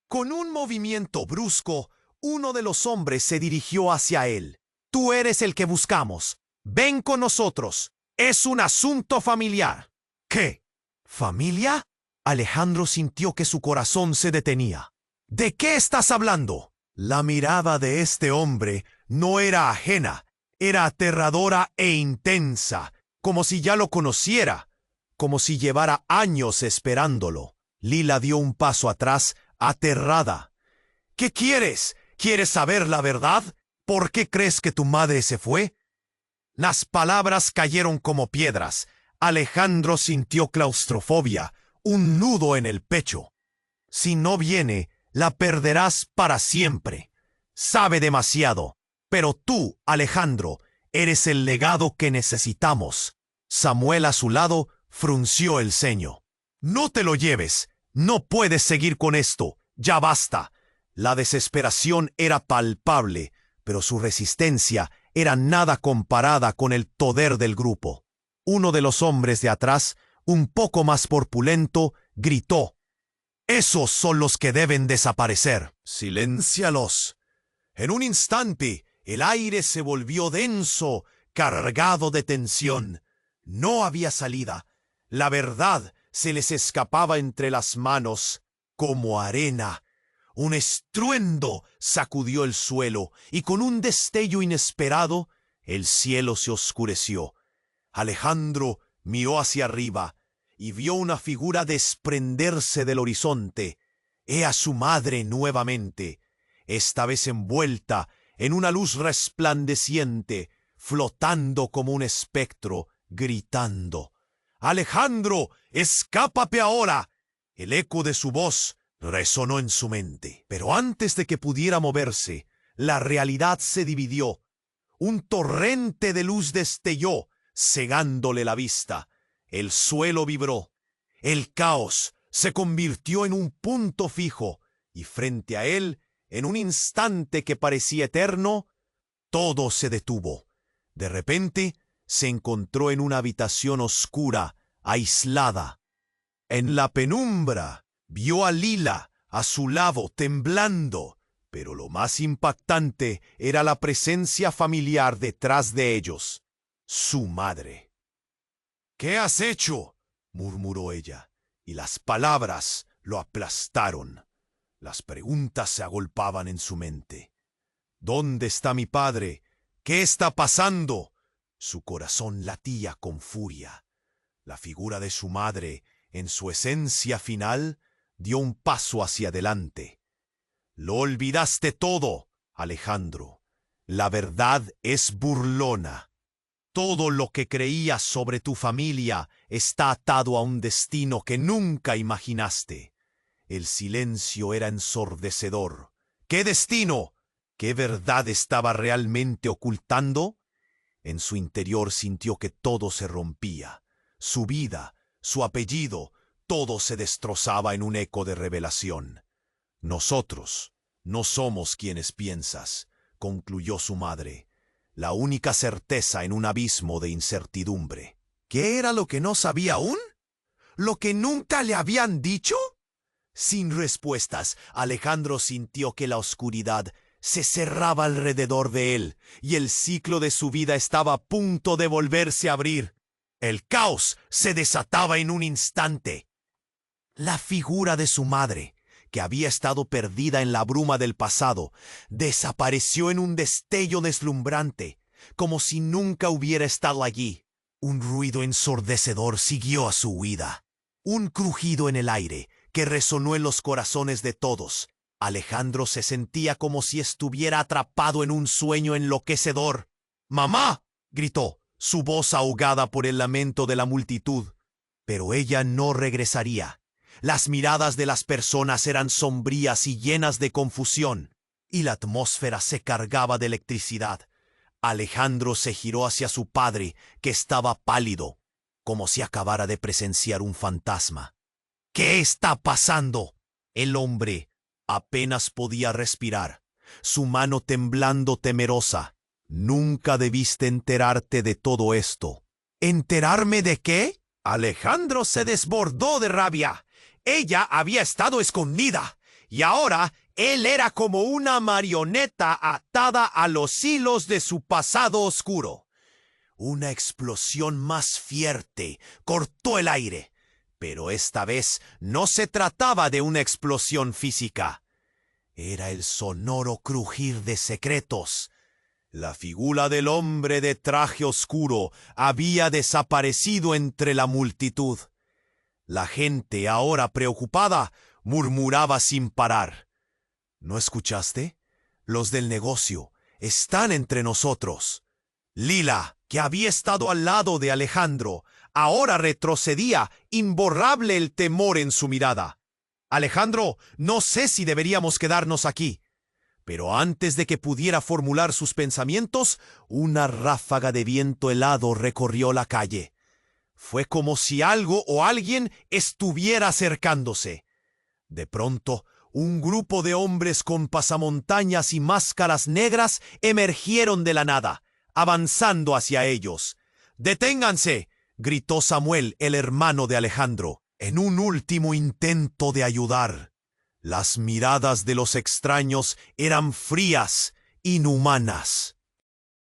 Con un movimiento brusco, uno de los hombres se dirigió hacia él. «Tú eres el que buscamos. Ven con nosotros. Es un asunto familiar». «¿Qué? ¿Familia?». Alejandro sintió que su corazón se detenía. «¿De qué estás hablando?». La mirada de este hombre no era ajena, era aterradora e intensa, como si ya lo conociera, como si llevara años esperándolo. Lila dio un paso atrás, aterrada. «¿Qué quieres? ¿Quieres saber la verdad? ¿Por qué crees que tu madre se fue?». Las palabras cayeron como piedras. Alejandro sintió claustrofobia, un nudo en el pecho. «Si no viene, la perderás para siempre. Sabe demasiado. Pero tú, Alejandro, eres el legado que necesitamos». Samuel a su lado frunció el ceño. «No te lo lleves. No puedes seguir con esto. Ya basta». La desesperación era palpable, pero su resistencia era nada comparada con el poder del grupo. Uno de los hombres de atrás, un poco más corpulento, gritó: «Esos son los que deben desaparecer». «Siléncialos». En un instante, el aire se volvió denso, cargado de tensión. No había salida. La verdad se les escapaba entre las manos como arena. Un estruendo sacudió el suelo y con un destello inesperado el cielo se oscureció. Alejandro miró hacia arriba y vio una figura desprenderse del horizonte. Era su madre nuevamente, esta vez envuelta en una luz resplandeciente, flotando como un espectro, gritando. Alejandro, escápate ahora. El eco de su voz resonó en su mente. Pero antes de que pudiera moverse, la realidad se dividió. Un torrente de luz destelló, cegándole la vista. El suelo vibró. El caos se convirtió en un punto fijo, y frente a él, en un instante que parecía eterno, todo se detuvo. De repente, se encontró en una habitación oscura, aislada. En la penumbra, vio a Lila a su lado temblando, pero lo más impactante era la presencia familiar detrás de ellos, su madre. «¿Qué has hecho?», murmuró ella, y las palabras lo aplastaron. Las preguntas se agolpaban en su mente. «¿Dónde está mi padre? ¿Qué está pasando?». Su corazón latía con furia. La figura de su madre, en su esencia final, dio un paso hacia adelante. «Lo olvidaste todo, Alejandro. La verdad es burlona. Todo lo que creías sobre tu familia está atado a un destino que nunca imaginaste». El silencio era ensordecedor. ¿Qué destino? ¿Qué verdad estaba realmente ocultando? En su interior sintió que todo se rompía. Su vida, su apellido, todo se destrozaba en un eco de revelación. «Nosotros no somos quienes piensas», concluyó su madre, la única certeza en un abismo de incertidumbre. ¿Qué era lo que no sabía aún? ¿Lo que nunca le habían dicho? Sin respuestas, Alejandro sintió que la oscuridad se cerraba alrededor de él y el ciclo de su vida estaba a punto de volverse a abrir. El caos se desataba en un instante. La figura de su madre, que había estado perdida en la bruma del pasado, desapareció en un destello deslumbrante, como si nunca hubiera estado allí. Un ruido ensordecedor siguió a su huida. Un crujido en el aire que resonó en los corazones de todos. Alejandro se sentía como si estuviera atrapado en un sueño enloquecedor. «¡Mamá!», gritó, su voz ahogada por el lamento de la multitud. Pero ella no regresaría. Las miradas de las personas eran sombrías y llenas de confusión, y la atmósfera se cargaba de electricidad. Alejandro se giró hacia su padre, que estaba pálido, como si acabara de presenciar un fantasma. «¿Qué está pasando?». El hombre apenas podía respirar, su mano temblando temerosa. «Nunca debiste enterarte de todo esto». «¿Enterarme de qué?». Alejandro se desbordó de rabia. Ella había estado escondida, y ahora él era como una marioneta atada a los hilos de su pasado oscuro. Una explosión más fuerte cortó el aire, pero esta vez no se trataba de una explosión física. Era el sonoro crujir de secretos. La figura del hombre de traje oscuro había desaparecido entre la multitud. La gente, ahora preocupada, murmuraba sin parar. «¿No escuchaste? Los del negocio están entre nosotros». Lila, que había estado al lado de Alejandro, ahora retrocedía, imborrable el temor en su mirada. «Alejandro, no sé si deberíamos quedarnos aquí». Pero antes de que pudiera formular sus pensamientos, una ráfaga de viento helado recorrió la calle. Fue como si algo o alguien estuviera acercándose. De pronto, un grupo de hombres con pasamontañas y máscaras negras emergieron de la nada, avanzando hacia ellos. «¡Deténganse!», gritó Samuel, el hermano de Alejandro, en un último intento de ayudar. Las miradas de los extraños eran frías, inhumanas.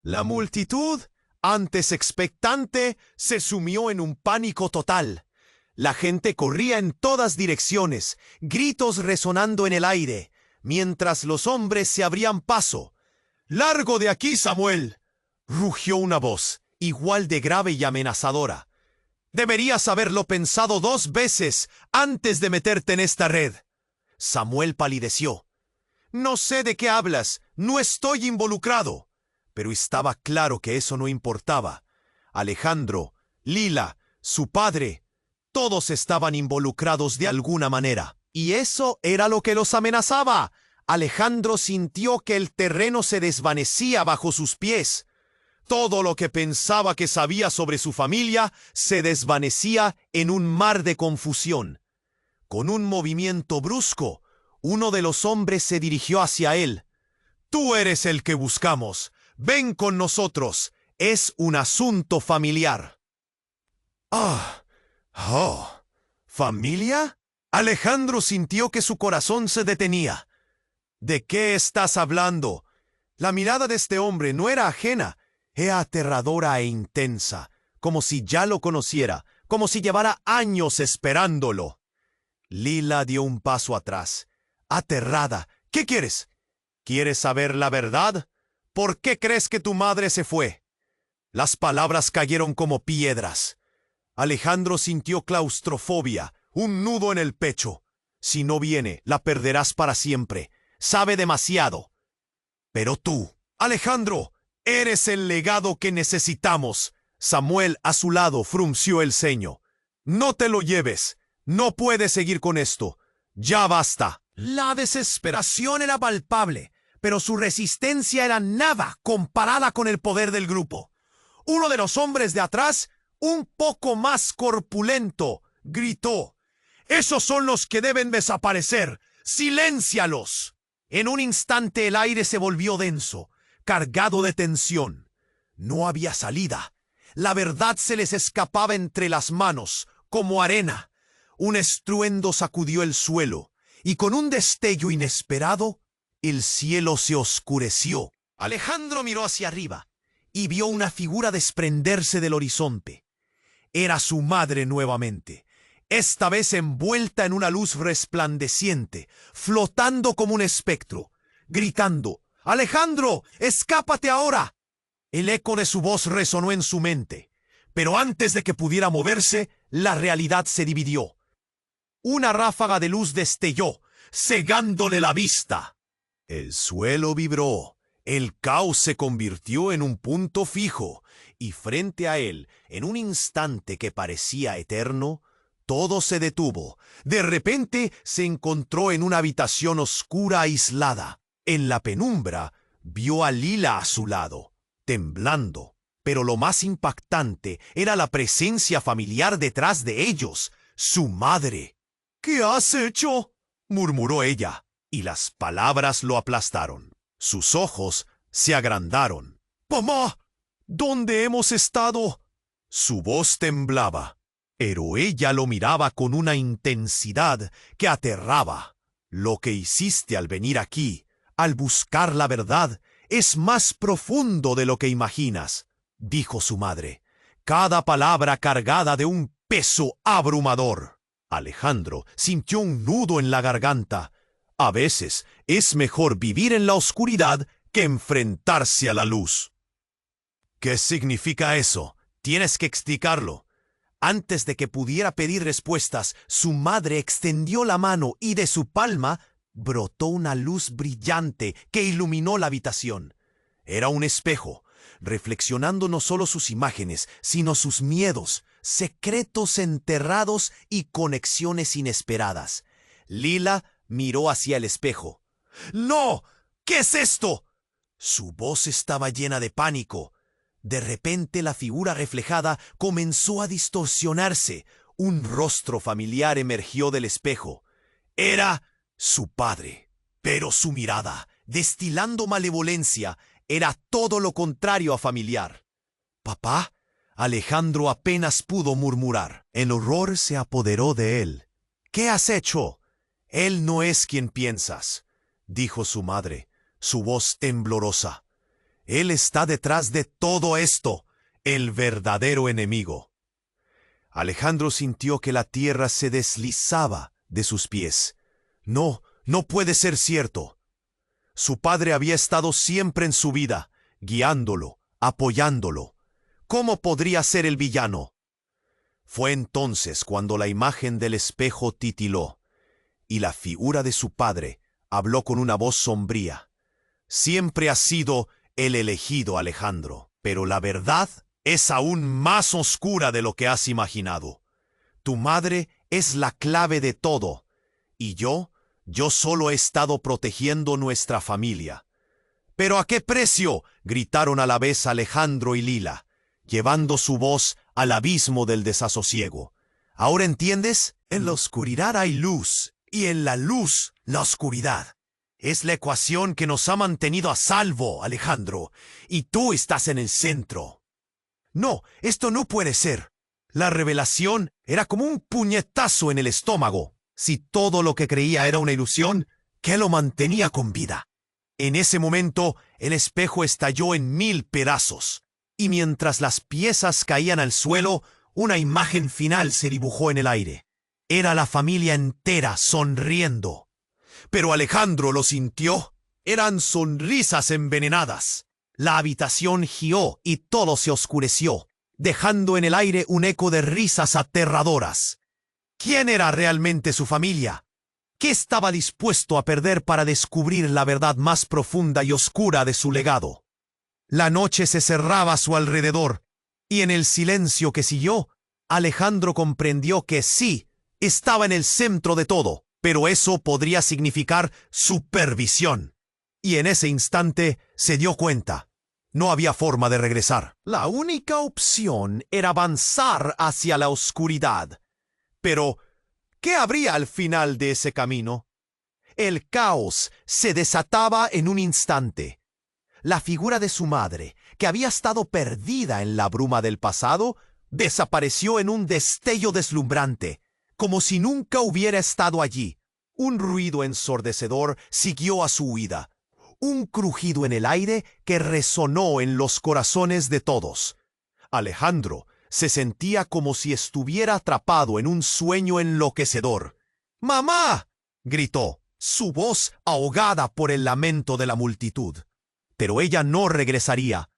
La multitud, antes expectante, se sumió en un pánico total. La gente corría en todas direcciones, gritos resonando en el aire, mientras los hombres se abrían paso. «¡Largo de aquí, Samuel!», rugió una voz, igual de grave y amenazadora. «Deberías haberlo pensado 2 veces antes de meterte en esta red». Samuel palideció. «No sé de qué hablas, no estoy involucrado». Pero estaba claro que eso no importaba. Alejandro, Lila, su padre. Todos estaban involucrados de alguna manera. Y eso era lo que los amenazaba. Alejandro sintió que el terreno se desvanecía bajo sus pies. Todo lo que pensaba que sabía sobre su familia se desvanecía en un mar de confusión. Con un movimiento brusco, uno de los hombres se dirigió hacia él. «Tú eres el que buscamos. Ven con nosotros. Es un asunto familiar». ¿Familia? Alejandro sintió que su corazón se detenía. ¿De qué estás hablando? La mirada de este hombre no era ajena, era aterradora e intensa, como si ya lo conociera, como si llevara años esperándolo. Lila dio un paso atrás, aterrada. ¿Qué quieres? ¿Quieres saber la verdad? ¿Por qué crees que tu madre se fue? Las palabras cayeron como piedras. Alejandro sintió claustrofobia, un nudo en el pecho. Si no viene, la perderás para siempre. Sabe demasiado. Pero tú, Alejandro, eres el legado que necesitamos. Samuel a su lado frunció el ceño. No te lo lleves. No puedes seguir con esto. Ya basta. La desesperación era palpable, pero su resistencia era nada comparada con el poder del grupo. Uno de los hombres de atrás, un poco más corpulento, gritó: «¡Esos son los que deben desaparecer! ¡Siléncialos!». En un instante el aire se volvió denso, cargado de tensión. No había salida. La verdad se les escapaba entre las manos, como arena. Un estruendo sacudió el suelo, y con un destello inesperado, el cielo se oscureció. Alejandro miró hacia arriba y vio una figura desprenderse del horizonte. Era su madre nuevamente, esta vez envuelta en una luz resplandeciente, flotando como un espectro, gritando: «¡Alejandro, escápate ahora!». El eco de su voz resonó en su mente, pero antes de que pudiera moverse, la realidad se dividió. Una ráfaga de luz destelló, cegándole la vista. El suelo vibró, el caos se convirtió en un punto fijo, y frente a él, en un instante que parecía eterno, todo se detuvo. De repente se encontró en una habitación oscura aislada. En la penumbra vio a Lila a su lado, temblando. Pero lo más impactante era la presencia familiar detrás de ellos, su madre. «¿Qué has hecho?», murmuró ella, y las palabras lo aplastaron. Sus ojos se agrandaron. «¡Mamá! ¿Dónde hemos estado?». Su voz temblaba, pero ella lo miraba con una intensidad que aterraba. «Lo que hiciste al venir aquí, al buscar la verdad, es más profundo de lo que imaginas», dijo su madre, cada palabra cargada de un peso abrumador. Alejandro sintió un nudo en la garganta. A veces es mejor vivir en la oscuridad que enfrentarse a la luz. «¿Qué significa eso? Tienes que explicarlo». Antes de que pudiera pedir respuestas, su madre extendió la mano y de su palma brotó una luz brillante que iluminó la habitación. Era un espejo, reflexionando no solo sus imágenes, sino sus miedos, secretos enterrados y conexiones inesperadas. Lila miró hacia el espejo. «¡No! ¿Qué es esto?». Su voz estaba llena de pánico. De repente la figura reflejada comenzó a distorsionarse. Un rostro familiar emergió del espejo. Era su padre, pero su mirada, destilando malevolencia, era todo lo contrario a familiar. «¿Papá?». Alejandro apenas pudo murmurar. El horror se apoderó de él. «¿Qué has hecho?». «Él no es quien piensas», dijo su madre, su voz temblorosa. «Él está detrás de todo esto, el verdadero enemigo». Alejandro sintió que la tierra se deslizaba de sus pies. No puede ser cierto. Su padre había estado siempre en su vida, guiándolo, apoyándolo. ¿Cómo podría ser el villano? Fue entonces cuando la imagen del espejo titiló, y la figura de su padre habló con una voz sombría. «Siempre has sido el elegido, Alejandro, pero la verdad es aún más oscura de lo que has imaginado. Tu madre es la clave de todo, y yo solo he estado protegiendo nuestra familia. ¿Pero a qué precio?, gritaron a la vez Alejandro y Lila, llevando su voz al abismo del desasosiego. ¿Ahora entiendes? En la oscuridad hay luz, y en la luz, la oscuridad. Es la ecuación que nos ha mantenido a salvo, Alejandro, y tú estás en el centro. No, esto no puede ser. La revelación era como un puñetazo en el estómago. Si todo lo que creía era una ilusión, ¿qué lo mantenía con vida? En ese momento, el espejo estalló en 1000 pedazos, y mientras las piezas caían al suelo, una imagen final se dibujó en el aire. Era la familia entera sonriendo. Pero Alejandro lo sintió. Eran sonrisas envenenadas. La habitación gió y todo se oscureció, dejando en el aire un eco de risas aterradoras. ¿Quién era realmente su familia? ¿Qué estaba dispuesto a perder para descubrir la verdad más profunda y oscura de su legado? La noche se cerraba a su alrededor, y en el silencio que siguió, Alejandro comprendió que sí, estaba en el centro de todo, pero eso podría significar supervisión. Y en ese instante se dio cuenta. No había forma de regresar. La única opción era avanzar hacia la oscuridad. Pero, ¿qué habría al final de ese camino? El caos se desataba en un instante. La figura de su madre, que había estado perdida en la bruma del pasado, desapareció en un destello deslumbrante, como si nunca hubiera estado allí. Un ruido ensordecedor siguió a su huida. Un crujido en el aire que resonó en los corazones de todos. Alejandro se sentía como si estuviera atrapado en un sueño enloquecedor. ¡Mamá!, gritó, su voz ahogada por el lamento de la multitud. Pero ella no regresaría.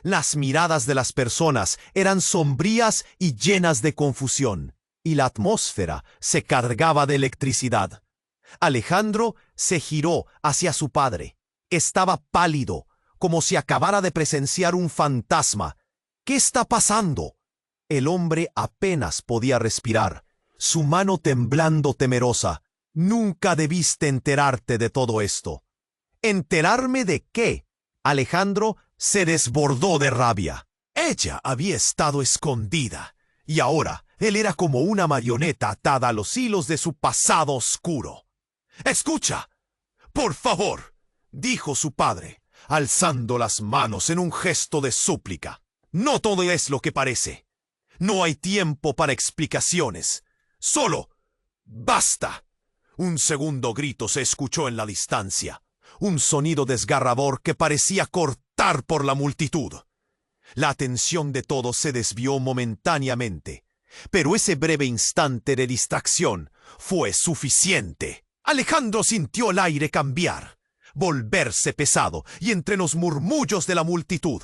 Las miradas de las personas eran sombrías y llenas de confusión, y la atmósfera se cargaba de electricidad. Alejandro se giró hacia su padre. Estaba pálido, como si acabara de presenciar un fantasma. ¿Qué está pasando? El hombre apenas podía respirar, su mano temblando temerosa. Nunca debiste enterarte de todo esto. ¿Enterarme de qué? Alejandro se desbordó de rabia. Ella había estado escondida, y ahora él era como una marioneta atada a los hilos de su pasado oscuro. «Escucha, por favor», dijo su padre, alzando las manos en un gesto de súplica. «No todo es lo que parece. No hay tiempo para explicaciones. Solo, basta». Un segundo grito se escuchó en la distancia, un sonido desgarrador que parecía cortar por la multitud. La atención de todos se desvió momentáneamente, pero ese breve instante de distracción fue suficiente. Alejandro sintió el aire cambiar, volverse pesado, y entre los murmullos de la multitud,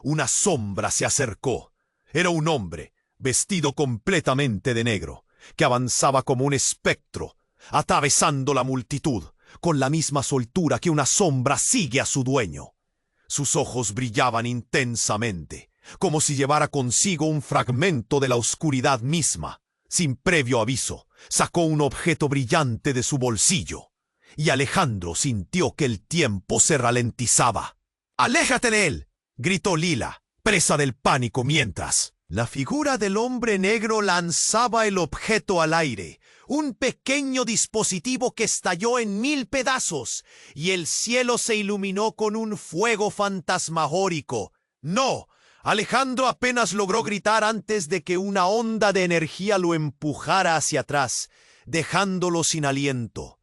una sombra se acercó. Era un hombre, vestido completamente de negro, que avanzaba como un espectro, atravesando la multitud, con la misma soltura que una sombra sigue a su dueño. Sus ojos brillaban intensamente, como si llevara consigo un fragmento de la oscuridad misma. Sin previo aviso, sacó un objeto brillante de su bolsillo, y Alejandro sintió que el tiempo se ralentizaba. «¡Aléjate de él!», gritó Lila, presa del pánico, mientras la figura del hombre negro lanzaba el objeto al aire, un pequeño dispositivo que estalló en 1000 pedazos, y el cielo se iluminó con un fuego fantasmagórico. ¡No! Alejandro apenas logró gritar antes de que una onda de energía lo empujara hacia atrás, dejándolo sin aliento.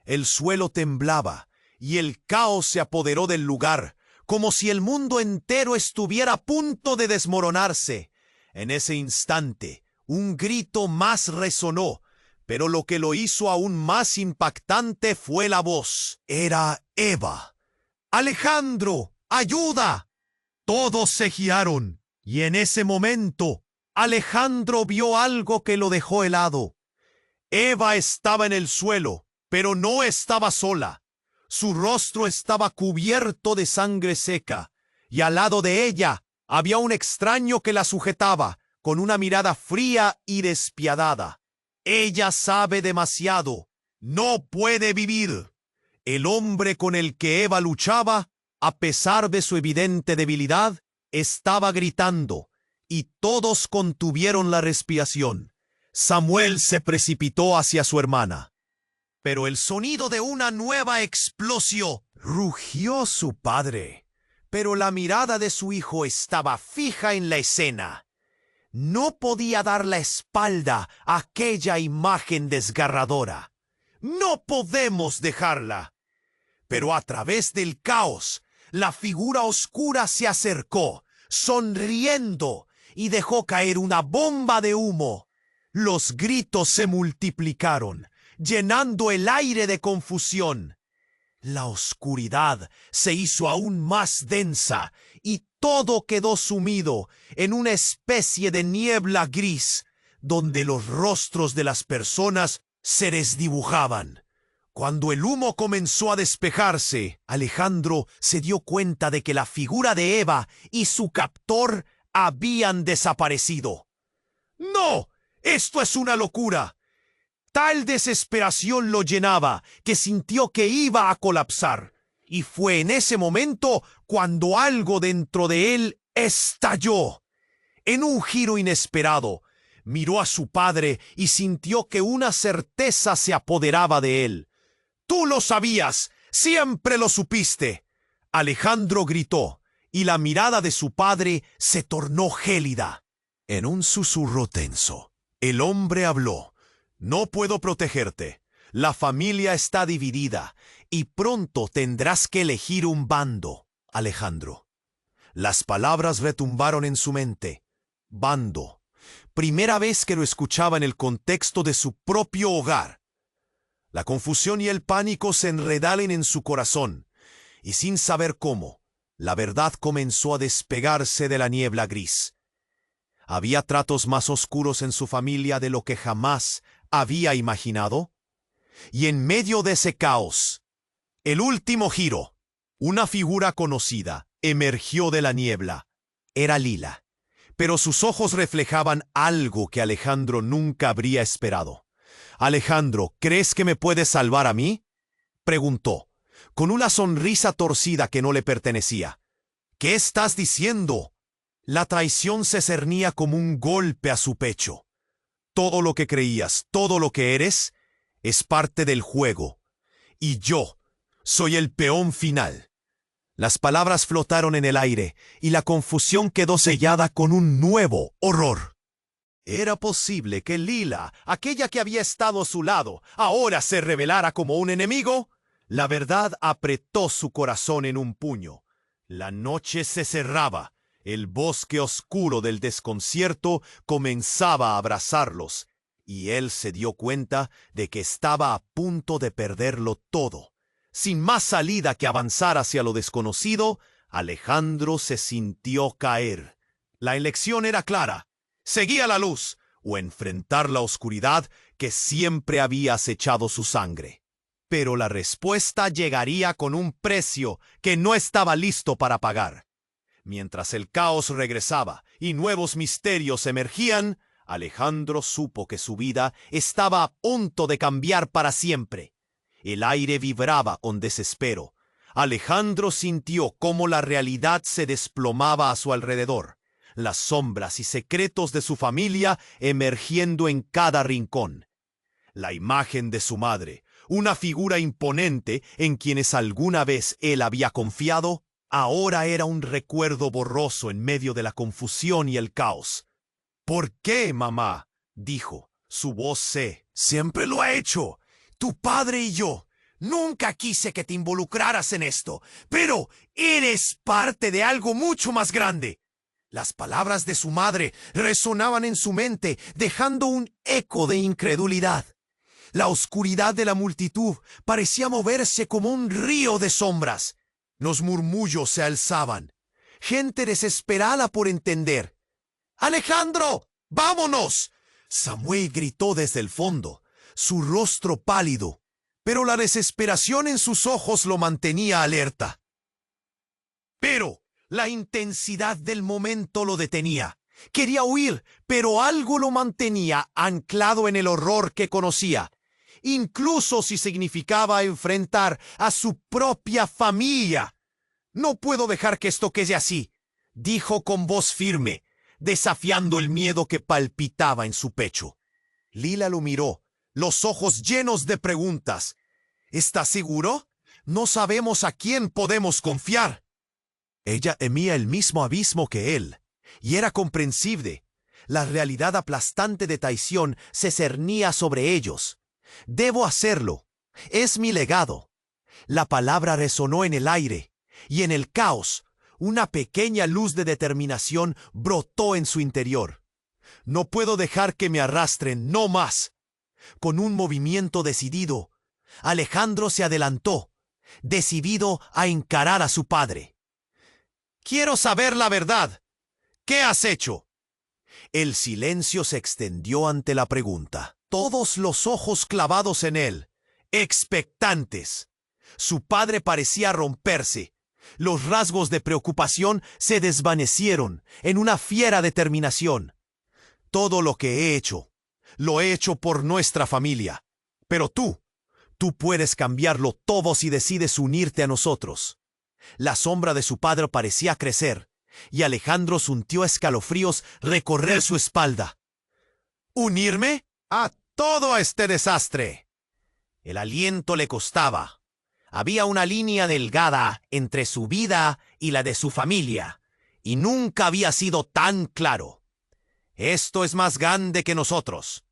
El suelo temblaba, y el caos se apoderó del lugar, como si el mundo entero estuviera a punto de desmoronarse. En ese instante, un grito más resonó, pero lo que lo hizo aún más impactante fue la voz. Era Eva. «¡Alejandro, ayuda!». Todos se giraron, y en ese momento, Alejandro vio algo que lo dejó helado. Eva estaba en el suelo, pero no estaba sola. Su rostro estaba cubierto de sangre seca, y al lado de ella, Había un extraño que la sujetaba, con una mirada fría y despiadada. Ella sabe demasiado. No puede vivir. El hombre con el que Eva luchaba, a pesar de su evidente debilidad, estaba gritando, y todos contuvieron la respiración. Samuel se precipitó hacia su hermana. Pero el sonido de una nueva explosión. Rugió su padre, pero la mirada de su hijo estaba fija en la escena. No podía dar la espalda a aquella imagen desgarradora. No podemos dejarla. Pero a través del caos, la figura oscura se acercó, sonriendo, y dejó caer una bomba de humo. Los gritos se multiplicaron, llenando el aire de confusión. La oscuridad se hizo aún más densa y todo quedó sumido en una especie de niebla gris, donde los rostros de las personas se desdibujaban. Cuando el humo comenzó a despejarse, Alejandro se dio cuenta de que la figura de Eva y su captor habían desaparecido. ¡No! ¡Esto es una locura! Tal desesperación lo llenaba que sintió que iba a colapsar. Y fue en ese momento cuando algo dentro de él estalló. En un giro inesperado, miró a su padre y sintió que una certeza se apoderaba de él. ¡Tú lo sabías! ¡Siempre lo supiste! Alejandro gritó, y la mirada de su padre se tornó gélida. En un susurro tenso, el hombre habló. No puedo protegerte. La familia está dividida y pronto tendrás que elegir un bando, Alejandro. Las palabras retumbaron en su mente. Bando. Primera vez que lo escuchaba en el contexto de su propio hogar. La confusión y el pánico se enredaron en su corazón, y sin saber cómo, la verdad comenzó a despegarse de la niebla gris. ¿Había tratos más oscuros en su familia de lo que jamás había imaginado? Y en medio de ese caos, el último giro, una figura conocida emergió de la niebla. Era Lila, pero sus ojos reflejaban algo que Alejandro nunca habría esperado. «Alejandro, ¿crees que me puedes salvar a mí?», preguntó, con una sonrisa torcida que no le pertenecía. «¿Qué estás diciendo?». La traición se cernía como un golpe a su pecho. Todo lo que creías, todo lo que eres, es parte del juego. Y yo soy el peón final. Las palabras flotaron en el aire y la confusión quedó sellada con un nuevo horror. ¿Era posible que Lila, aquella que había estado a su lado, ahora se revelara como un enemigo? La verdad apretó su corazón en un puño. La noche se cerraba. El bosque oscuro del desconcierto comenzaba a abrazarlos, y él se dio cuenta de que estaba a punto de perderlo todo. Sin más salida que avanzar hacia lo desconocido, Alejandro se sintió caer. La elección era clara: seguía la luz o enfrentar la oscuridad que siempre había acechado su sangre. Pero la respuesta llegaría con un precio que no estaba listo para pagar. Mientras el caos regresaba y nuevos misterios emergían, Alejandro supo que su vida estaba a punto de cambiar para siempre. El aire vibraba con desespero. Alejandro sintió cómo la realidad se desplomaba a su alrededor, las sombras y secretos de su familia emergiendo en cada rincón. La imagen de su madre, una figura imponente en quienes alguna vez él había confiado, ahora era un recuerdo borroso en medio de la confusión y el caos. «¿Por qué, mamá?», dijo. Su voz «Siempre lo ha hecho. Tu padre y yo. Nunca quise que te involucraras en esto, pero eres parte de algo mucho más grande». Las palabras de su madre resonaban en su mente, dejando un eco de incredulidad. La oscuridad de la multitud parecía moverse como un río de sombras. Los murmullos se alzaban. Gente desesperada por entender. «¡Alejandro! ¡Vámonos!», Samuel gritó desde el fondo, su rostro pálido, pero la desesperación en sus ojos lo mantenía alerta. «Pero La intensidad del momento lo detenía. Quería huir, pero algo lo mantenía anclado en el horror que conocía, incluso si significaba enfrentar a su propia familia. «No puedo dejar que esto quede así», dijo con voz firme, desafiando el miedo que palpitaba en su pecho. Lila lo miró, los ojos llenos de preguntas. «¿Estás seguro? No sabemos a quién podemos confiar». Ella temía el mismo abismo que él, y era comprensible. La realidad aplastante de traición se cernía sobre ellos. «Debo hacerlo. Es mi legado». La palabra resonó en el aire, y en el caos, una pequeña luz de determinación brotó en su interior. «No puedo dejar que me arrastren, no más». Con un movimiento decidido, Alejandro se adelantó, decidido a encarar a su padre. «Quiero saber la verdad. ¿Qué has hecho?» El silencio se extendió ante la pregunta, todos los ojos clavados en él, expectantes. Su padre parecía romperse. Los rasgos de preocupación se desvanecieron en una fiera determinación. «Todo lo que he hecho, lo he hecho por nuestra familia. Pero tú puedes cambiarlo todo si decides unirte a nosotros». La sombra de su padre parecía crecer, y Alejandro sintió escalofríos recorrer su espalda. «¿Unirme a todo este desastre?» El aliento le costaba. Había una línea delgada entre su vida y la de su familia, y nunca había sido tan claro. «Esto es más grande que nosotros.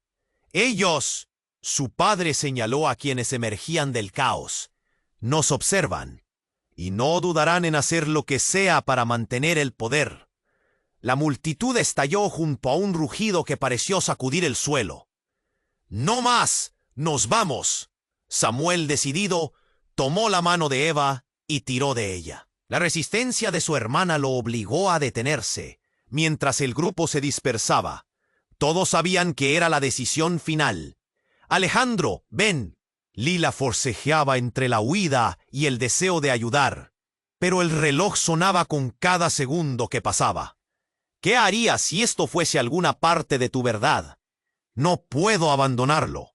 Ellos», su padre señaló a quienes emergían del caos, «nos observan, y no dudarán en hacer lo que sea para mantener el poder». La multitud estalló junto a un rugido que pareció sacudir el suelo. «¡No más! ¡Nos vamos!». Samuel, decidido, tomó la mano de Eva y tiró de ella. La resistencia de su hermana lo obligó a detenerse, mientras el grupo se dispersaba. Todos sabían que era la decisión final. «Alejandro, ven». Lila forcejeaba entre la huida y el deseo de ayudar, pero el reloj sonaba con cada segundo que pasaba. «¿Qué harías si esto fuese alguna parte de tu verdad?» «No puedo abandonarlo»,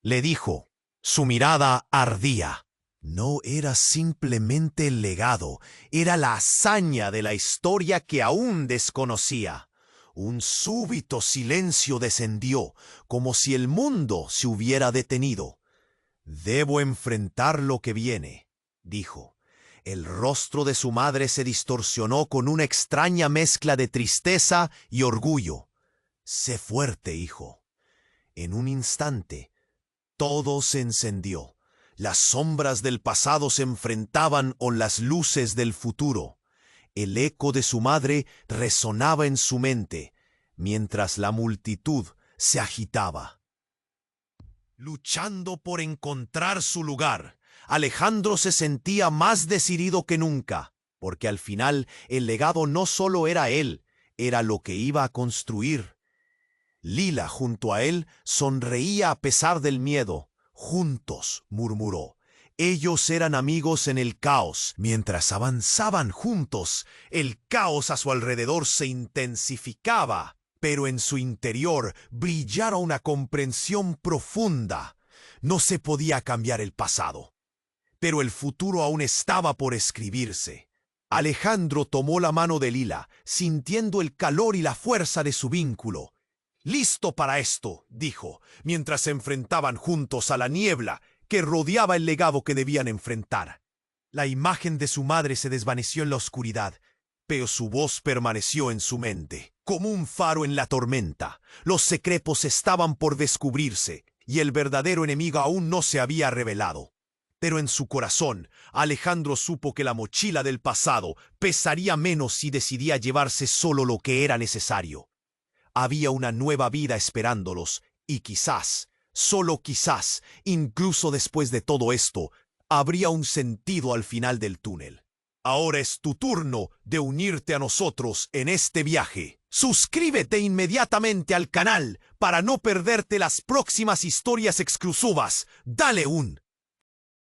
le dijo. Su mirada ardía. No era simplemente el legado, era la hazaña de la historia que aún desconocía. Un súbito silencio descendió, como si el mundo se hubiera detenido. «Debo enfrentar lo que viene», dijo. El rostro de su madre se distorsionó con una extraña mezcla de tristeza y orgullo. «Sé fuerte, hijo». En un instante, todo se encendió. Las sombras del pasado se enfrentaban con las luces del futuro. El eco de su madre resonaba en su mente, mientras la multitud se agitaba. Luchando por encontrar su lugar, Alejandro se sentía más decidido que nunca, porque al final el legado no solo era él, era lo que iba a construir. Lila, junto a él, sonreía a pesar del miedo. «Juntos», murmuró. Ellos eran amigos en el caos. Mientras avanzaban juntos, el caos a su alrededor se intensificaba, pero en su interior brillara una comprensión profunda. No se podía cambiar el pasado, pero el futuro aún estaba por escribirse. Alejandro tomó la mano de Lila, sintiendo el calor y la fuerza de su vínculo. «Listo para esto», dijo, mientras se enfrentaban juntos a la niebla que rodeaba el legado que debían enfrentar. La imagen de su madre se desvaneció en la oscuridad, pero su voz permaneció en su mente, como un faro en la tormenta. Los secretos estaban por descubrirse, y el verdadero enemigo aún no se había revelado. Pero en su corazón, Alejandro supo que la mochila del pasado pesaría menos si decidía llevarse solo lo que era necesario. Había una nueva vida esperándolos, y quizás, solo quizás, incluso después de todo esto, habría un sentido al final del túnel. Ahora es tu turno de unirte a nosotros en este viaje. Suscríbete inmediatamente al canal para no perderte las próximas historias exclusivas. Dale un